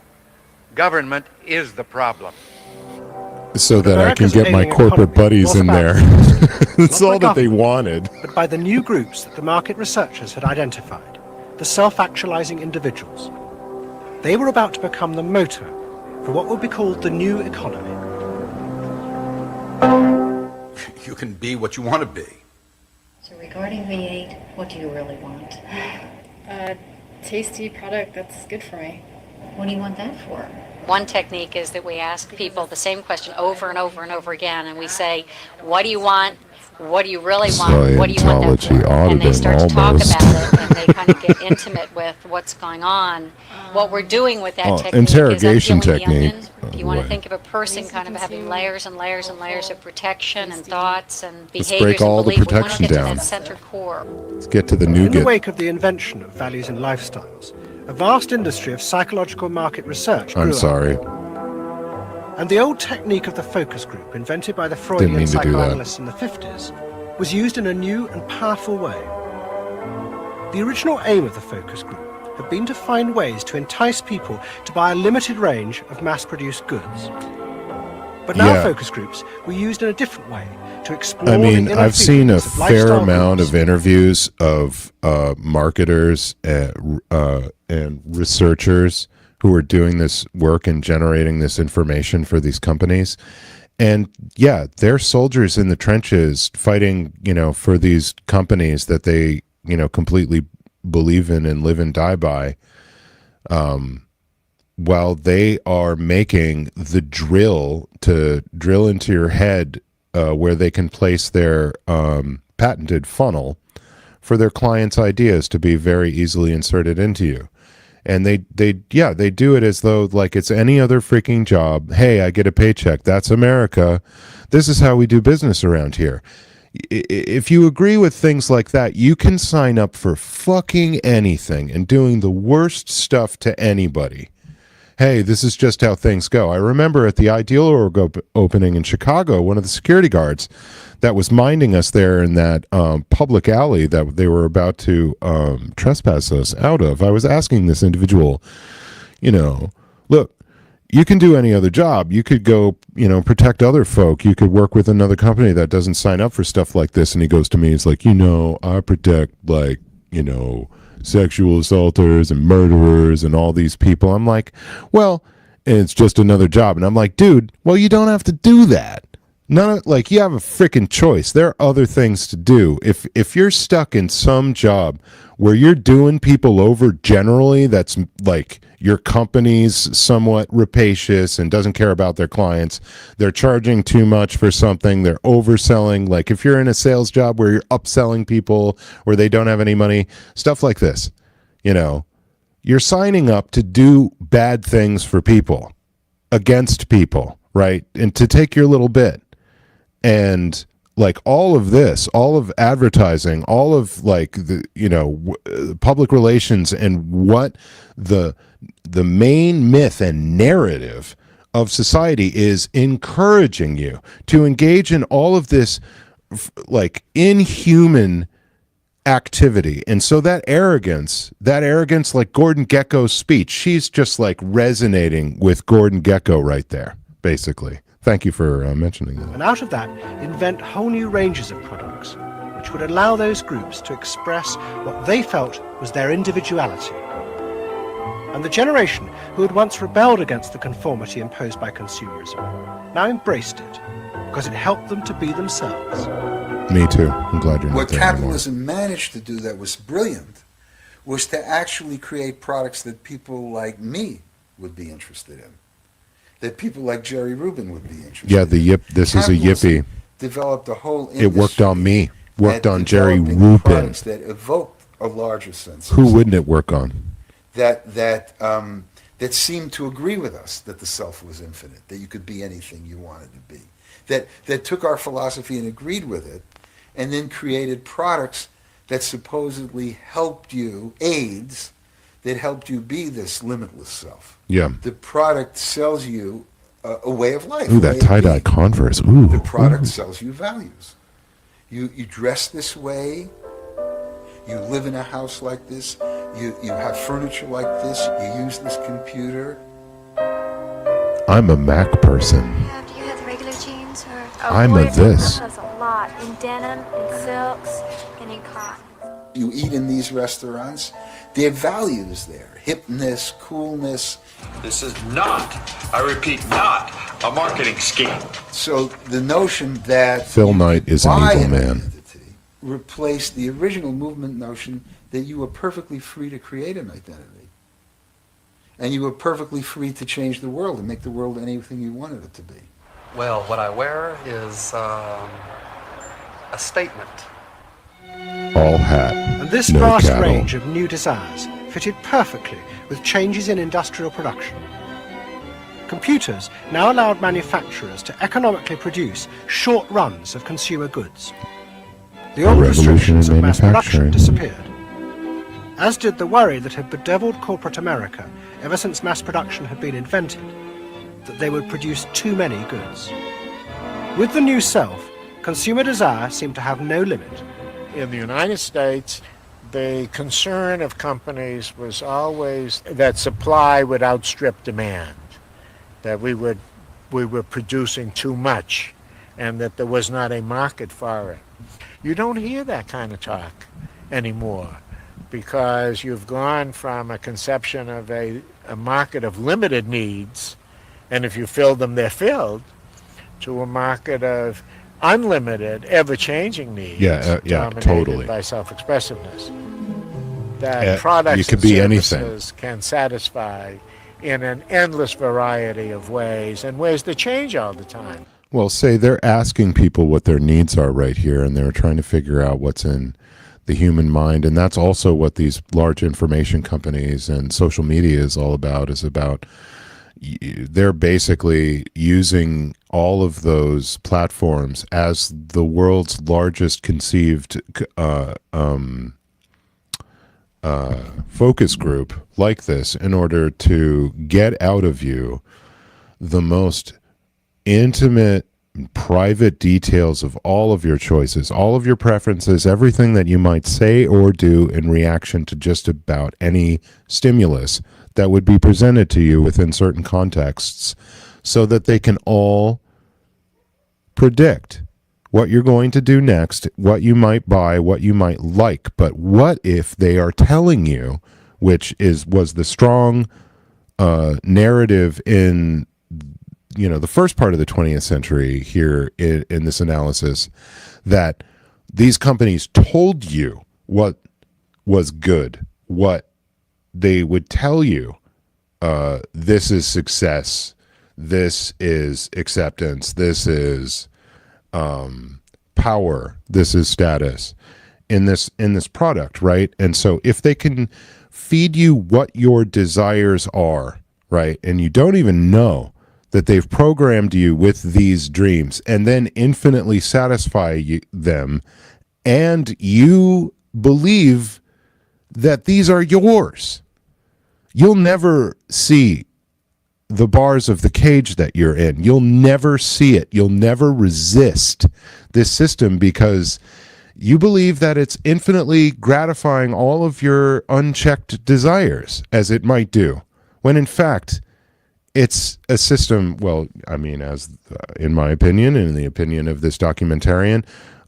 Government is the problem. So that I can get my corporate buddies in there. That's all that they wanted. But by the new groups that the market researchers had identified, the self-actualizing individuals. They were about to become the motor for what would be called the new economy. You can be what you want to be. So regarding V8, what do you really want? A tasty product that's good for me. What do you want that for? One technique is that we ask people the same question over and over and over again, and we say, what do you want? What do you really want? What do you want that for? And they start to talk about it, and they kind of get intimate with what's going on. What we're doing with that technique interrogation is unpeeling the technique. onion. You want to think of a person kind of having layers and layers and layers of protection and thoughts and Let's behaviors break all and the beliefs. We want to protection get to down. that center core. Let's get to the In the nougat. wake of the invention of values and lifestyles, a vast industry of psychological market research grew I'm up. sorry. And the old technique of the focus group, invented by the Didn't Freudian mean to do that. psychoanalysts in the 50s, was used in a new and powerful way. The original aim of the focus group had been to find ways to entice people to buy a limited range of mass-produced goods. But now Yeah. focus groups were used in a different way to explore I mean, the inner I've seen a feelings of fair lifestyle amount groups. of interviews of marketers and researchers who are doing this work and generating this information for these companies. And yeah, they're soldiers in the trenches fighting, for these companies that they, completely believe in and live and die by. While they are making the drill to drill into your head where they can place their patented funnel for their clients' ideas to be very easily inserted into you. And they do it as though like it's any other freaking job. Hey, I get a paycheck. That's America. This is how we do business around here. If you agree with things like that, you can sign up for fucking anything and doing the worst stuff to anybody. Hey, this is just how things go. I remember at the Ideal Org opening in Chicago, one of the security guards that was minding us there in that public alley that they were about to trespass us out of, I was asking this individual, look, you can do any other job. You could go, protect other folk. You could work with another company that doesn't sign up for stuff like this. And he goes to me, he's like, I protect sexual assaulters and murderers and all these people. I'm like, well, it's just another job. And I'm like, dude, well, you don't have to do that. You have a freaking choice. There are other things to do. If you're stuck in some job where you're doing people over generally, that's like your company's somewhat rapacious and doesn't care about their clients. They're charging too much for something. They're overselling. Like if you're in a sales job where you're upselling people where they don't have any money, stuff like this, you're signing up to do bad things for people, against people, right? And to take your little bit. And like all of this, all of advertising, all of like the public relations, and what the main myth and narrative of society is encouraging you to engage in all of this like inhuman activity. And so that arrogance like Gordon Gekko's speech, she's just like resonating with Gordon Gekko right there, basically. Thank you for mentioning that. And out of that, invent whole new ranges of products, which would allow those groups to express what they felt was their individuality. And the generation who had once rebelled against the conformity imposed by consumerism now embraced it, because it helped them to be themselves. Me too. I'm glad you're not What there anymore. capitalism managed to do that was brilliant was to actually create products that people like me would be interested in, that people like Jerry Rubin would be interested in. Yeah, the yip. This is a Capitalism yippee. Developed a whole industry. It worked on me. Worked at on Jerry developing Rubin. products that evoked a larger sense. Who wouldn't it work on? That seemed to agree with us that the self was infinite, that you could be anything you wanted to be, that took our philosophy and agreed with it, and then created products that supposedly helped you, aids, that helped you be this limitless self. Yeah. The product sells you a way of life. Ooh, that tie-dye Converse. Ooh. The product Ooh. sells you values. You dress this way, you live in a house like this, you have furniture like this, you use this computer. I'm a Mac person. Do you have the regular jeans or? I'm a this. Has a lot in denim, in silks, and in cotton. You eat in these restaurants, there are values there. Hipness, coolness. This is not, I repeat, not a marketing scheme. So the notion that Phil Knight is an buy evil an man. identity replaced the original movement notion that you were perfectly free to create an identity. And you were perfectly free to change the world and make the world anything you wanted it to be. Well, what I wear is a statement. All hat. And this no vast cattle. range of new desires fitted perfectly with changes in industrial production. Computers now allowed manufacturers to economically produce short runs of consumer goods. The A old revolution restrictions in of mass production manufacturing. disappeared, as did the worry that had bedeviled corporate America ever since mass production had been invented, that they would produce too many goods. With the new self, consumer desire seemed to have no limit. In the United States, the concern of companies was always that supply would outstrip demand, that we were producing too much, and that there was not a market for it. You don't hear that kind of talk anymore, because you've gone from a conception of a market of limited needs, and if you fill them, they're filled, to a market of unlimited, ever-changing needs, dominated totally. by self-expressiveness. That products you could and be anything. services can satisfy in an endless variety of ways, and ways that change all the time. Well, say they're asking people what their needs are right here, and they're trying to figure out what's in the human mind, and that's also what these large information companies and social media is all about. Is about they're basically using all of those platforms as the world's largest conceived focus group like this in order to get out of you the most intimate, private details of all of your choices, all of your preferences, everything that you might say or do in reaction to just about any stimulus that would be presented to you within certain contexts, so that they can all predict what you're going to do next, what you might buy, what you might like. But what if they are telling you, which was the strong narrative in the first part of the 20th century here in this analysis, that these companies told you what was good, what they would tell you, this is success, this is acceptance, this is power, this is status in this product, right? And so if they can feed you what your desires are, right, and you don't even know that they've programmed you with these dreams, and then infinitely satisfy them, and you believe that these are yours, you'll never see the bars of the cage that you're in. You'll never see it. You'll never resist this system, because you believe that it's infinitely gratifying all of your unchecked desires, as it might do, when in fact it's a system, well, I mean, as in my opinion and in the opinion of this documentarian,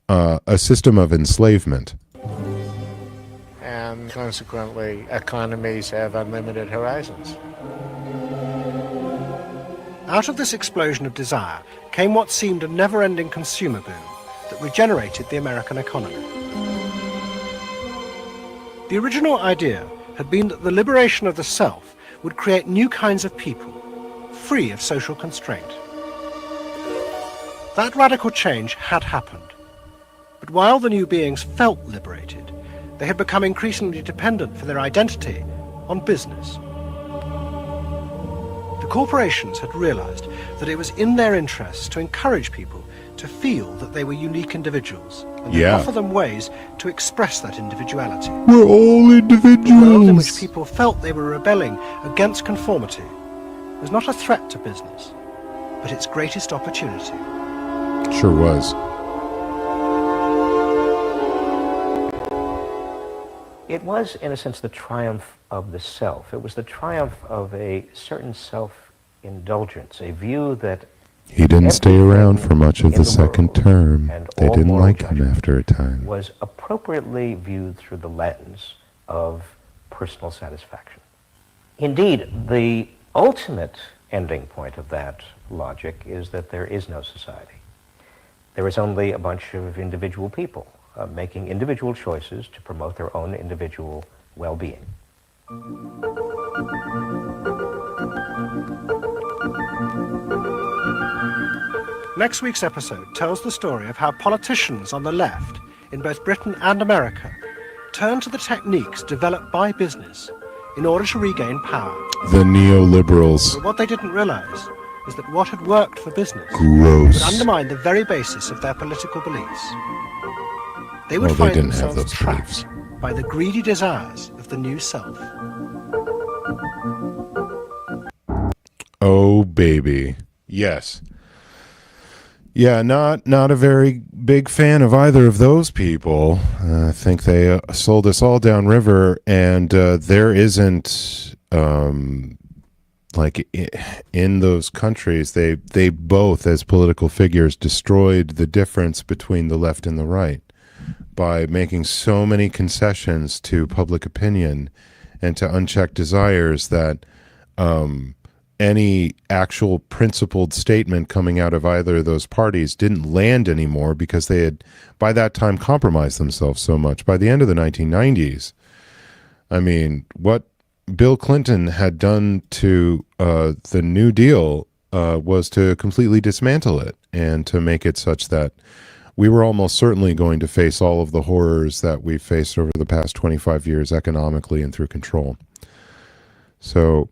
a system of enslavement. And consequently, economies have unlimited horizons. Out of this explosion of desire came what seemed a never-ending consumer boom, that regenerated the American economy. The original idea had been that the liberation of the self would create new kinds of people, free of social constraint. That radical change had happened. But while the new beings felt liberated, they had become increasingly dependent for their identity on business. The corporations had realized that it was in their interests to encourage people to feel that they were unique individuals and to offer them ways to express that individuality. We're all individuals. The world in which people felt they were rebelling against conformity was not a threat to business, but its greatest opportunity. Sure was. It was, in a sense, the triumph of the self. It was the triumph of a certain self-indulgence, a view that he didn't stay around for much of the second term. They didn't like him after a time. Was appropriately viewed through the lens of personal satisfaction. Indeed, the ultimate ending point of that logic is that there is no society. There is only a bunch of individual people making individual choices to promote their own individual well-being. Next week's episode tells the story of how politicians on the left, in both Britain and America, turned to the techniques developed by business in order to regain power. The neoliberals. But what they didn't realize is that what had worked for business Gross. would undermine the very basis of their political beliefs. They would Well, find they didn't have themselves those trapped by the greedy desires of the new self. Oh, baby. Yes. Yeah, not a very big fan of either of those people. I think they sold us all downriver, and there isn't, like, in those countries, they both, as political figures, destroyed the difference between the left and the right by making so many concessions to public opinion and to unchecked desires that any actual principled statement coming out of either of those parties didn't land anymore because they had, by that time, compromised themselves so much. By the end of the 1990s, I mean, what Bill Clinton had done to the New Deal was to completely dismantle it and to make it such that we were almost certainly going to face all of the horrors that we've faced over the past 25 years economically and through control. So,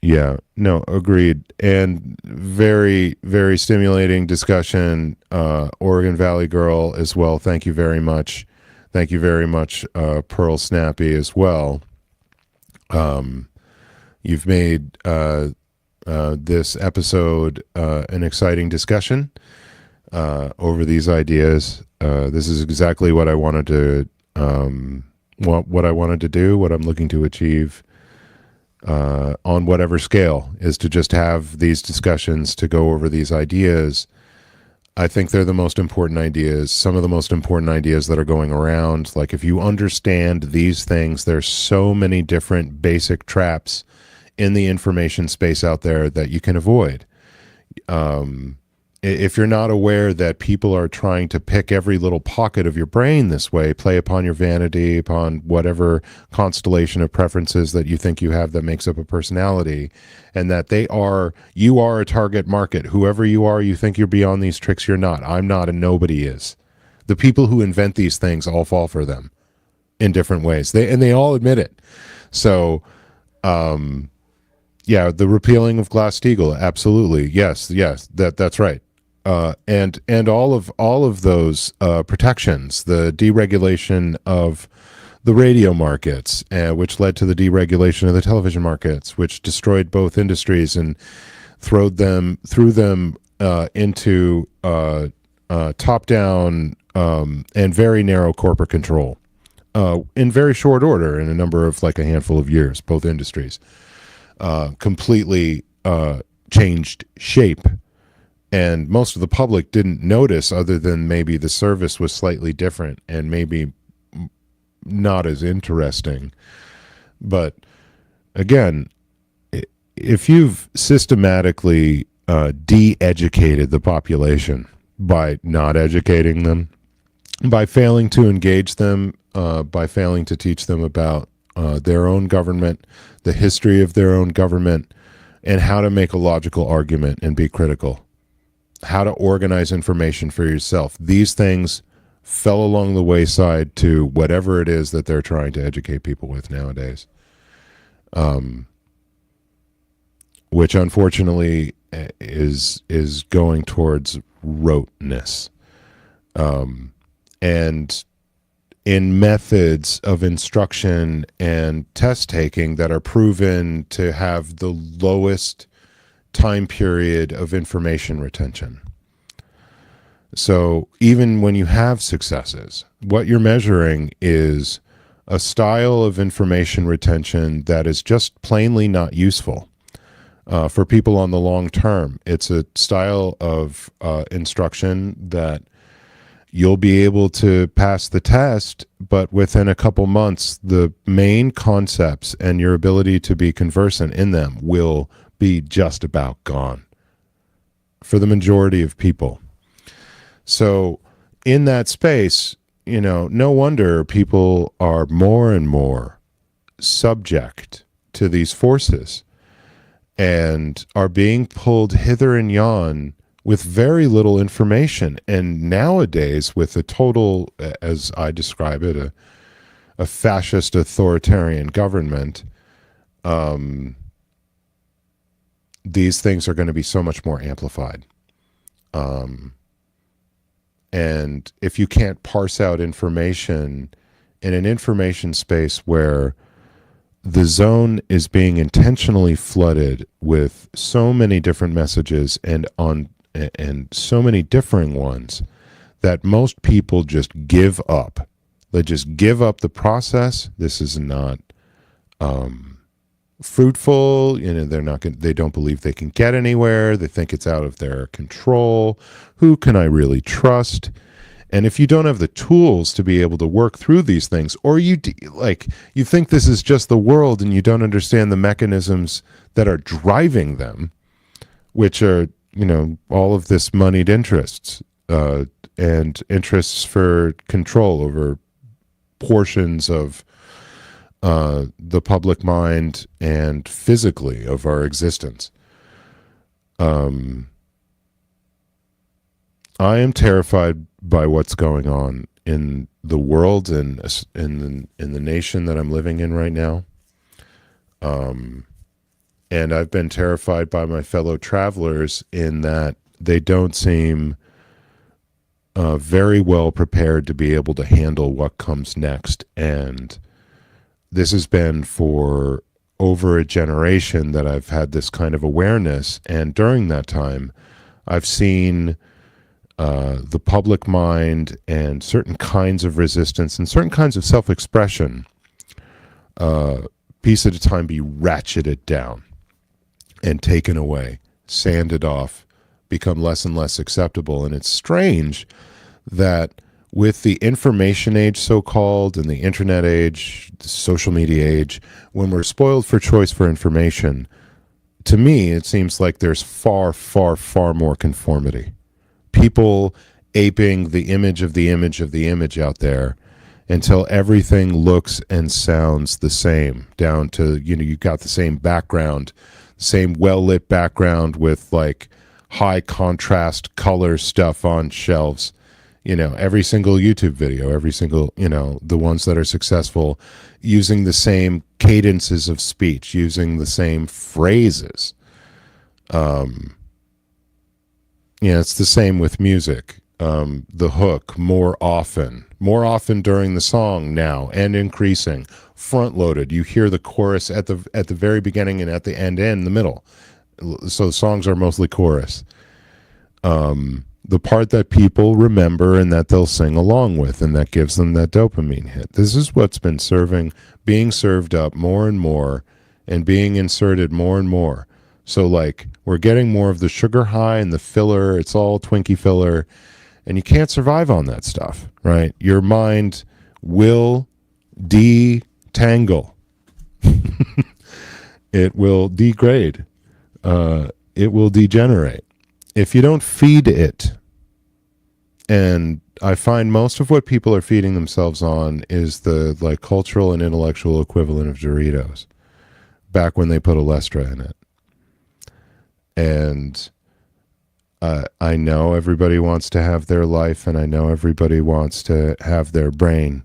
yeah, no, agreed. And very, very stimulating discussion. Oregon Valley Girl as well. Thank you very much. Thank you very much, Pearl Snappy as well. You've made this episode an exciting discussion over these ideas. This is exactly what I wanted to what I wanted to do, what I'm looking to achieve on whatever scale, is to just have these discussions, to go over these ideas. I think they're the most important ideas, some of the most important ideas that are going around. Like, if you understand these things, there's so many different basic traps in the information space out there that you can avoid. If you're not aware that people are trying to pick every little pocket of your brain this way, play upon your vanity, upon whatever constellation of preferences that you think you have that makes up a personality, and that you are a target market. Whoever you are, you think you're beyond these tricks, you're not. I'm not, and nobody is. The people who invent these things all fall for them in different ways. They all admit it. So, yeah, the repealing of Glass-Steagall, absolutely. Yes, that's right. And all of those protections, the deregulation of the radio markets, which led to the deregulation of the television markets, which destroyed both industries and threw them into top-down and very narrow corporate control in very short order, in a number of, like, a handful of years. Both industries completely changed shape. And most of the public didn't notice, other than maybe the service was slightly different and maybe not as interesting. But again, if you've systematically de-educated the population by not educating them, by failing to engage them, by failing to teach them about their own government, the history of their own government, and how to make a logical argument and be critical, how to organize information for yourself. These things fell along the wayside to whatever it is that they're trying to educate people with nowadays, which unfortunately is going towards roteness, and in methods of instruction and test taking that are proven to have the lowest time period of information retention. So even when you have successes, what you're measuring is a style of information retention that is just plainly not useful for people on the long term. It's a style of instruction that you'll be able to pass the test, but within a couple months, the main concepts and your ability to be conversant in them will be just about gone for the majority of people. So in that space, you know, no wonder people are more and more subject to these forces and are being pulled hither and yon with very little information. And nowadays, with a total, as I describe it, a fascist authoritarian government, these things are going to be so much more amplified. And if you can't parse out information in an information space where the zone is being intentionally flooded with so many different messages and so many differing ones that most people just give up. They just give up the process. This is not fruitful. You know, they don't believe they can get anywhere. They think it's out of their control. Who can I really trust? And if you don't have the tools to be able to work through these things, or you think this is just the world and you don't understand the mechanisms that are driving them, which are, you know, all of this moneyed interests and interests for control over portions of the public mind and physically of our existence. I am terrified by what's going on in the world and in the nation that I'm living in right now. And I've been terrified by my fellow travelers in that they don't seem very well prepared to be able to handle what comes next. And this has been for over a generation that I've had this kind of awareness. And during that time, I've seen the public mind and certain kinds of resistance and certain kinds of self-expression piece at a time be ratcheted down and taken away, sanded off, become less and less acceptable. And it's strange that with the information age, so-called, and the internet age, the social media age, when we're spoiled for choice for information, to me, it seems like there's far, far, far more conformity. People aping the image of the image of the image out there until everything looks and sounds the same, down to, you know, you've got the same background, same well-lit background with like high contrast color stuff on shelves. You know, every single YouTube video, every single, you know, the ones that are successful, using the same cadences of speech, using the same phrases. Yeah, it's the same with music. The hook more often during the song now, and increasing, front loaded. You hear the chorus at the very beginning and at the end and in the middle. So the songs are mostly chorus. The part that people remember and that they'll sing along with, and that gives them that dopamine hit. This is what's been being served up more and more and being inserted more and more. So like we're getting more of the sugar high and the filler. It's all Twinkie filler, and you can't survive on that stuff, right? Your mind will detangle. It will degrade. It will degenerate. If you don't feed it And I find most of what people are feeding themselves on is the like cultural and intellectual equivalent of Doritos, back when they put Olestra in it. And I know everybody wants to have their life, and I know everybody wants to have their brain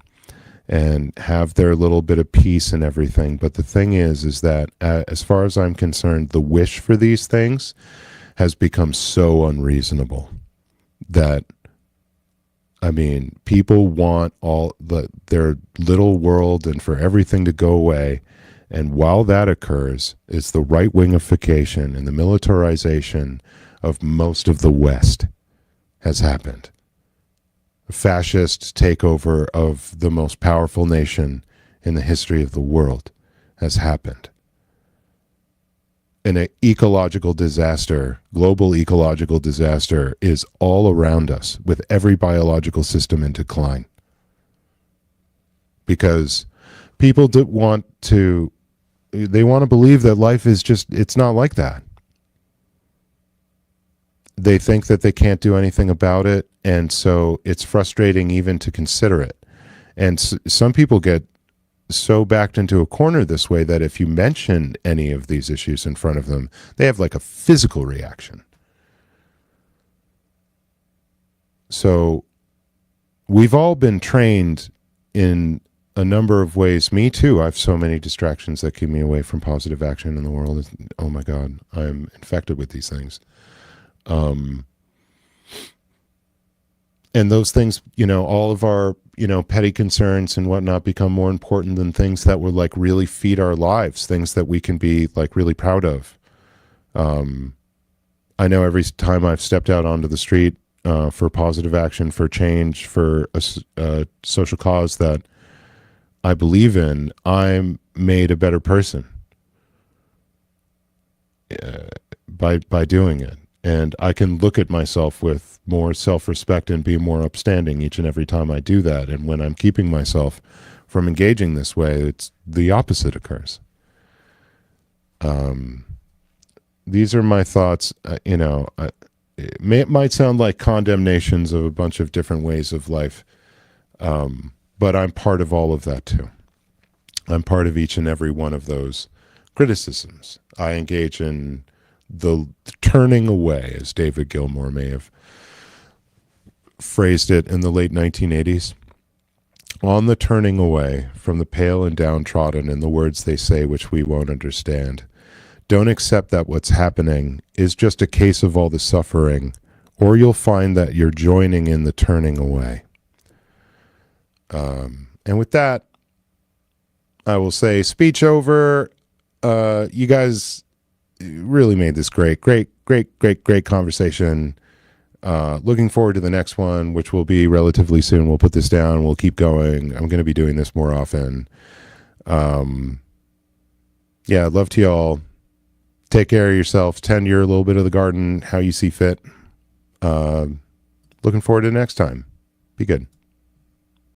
and have their little bit of peace and everything. But the thing is that as far as I'm concerned, the wish for these things has become so unreasonable that, I mean, people want their little world and for everything to go away. And while that occurs, it's the right wingification and the militarization of most of the West has happened. A fascist takeover of the most powerful nation in the history of the world has happened. An ecological disaster, global ecological disaster, is all around us with every biological system in decline. Because people want to believe that life is just, it's not like that. They think that they can't do anything about it, and so it's frustrating even to consider it. And some people get so backed into a corner this way that if you mention any of these issues in front of them, they have like a physical reaction. So we've all been trained in a number of ways. Me too. I have so many distractions that keep me away from positive action in the world. Oh my God, I'm infected with these things. And those things, all of our, petty concerns and whatnot become more important than things that will like really feed our lives, things that we can be like really proud of. I know every time I've stepped out onto the street for positive action, for change, for a social cause that I believe in, I'm made a better person by doing it. And I can look at myself with more self-respect and be more upstanding each and every time I do that. And when I'm keeping myself from engaging this way, it's the opposite occurs. These are my thoughts. It might sound like condemnations of a bunch of different ways of life, but I'm part of all of that too. I'm part of each and every one of those criticisms. I engage in the turning away, as David Gilmour may have phrased it in the late 1980s. On the turning away from the pale and downtrodden and the words they say which we won't understand. Don't accept that what's happening is just a case of all the suffering, or you'll find that you're joining in the turning away. And with that, I will say speech over. You guys really made this great conversation. Looking forward to the next one, which will be relatively soon. We'll put this down. We'll keep going. I'm going to be doing this more often. Love to y'all. Take care of yourself. Tend your little bit of the garden how you see fit. Looking forward to next time. Be good.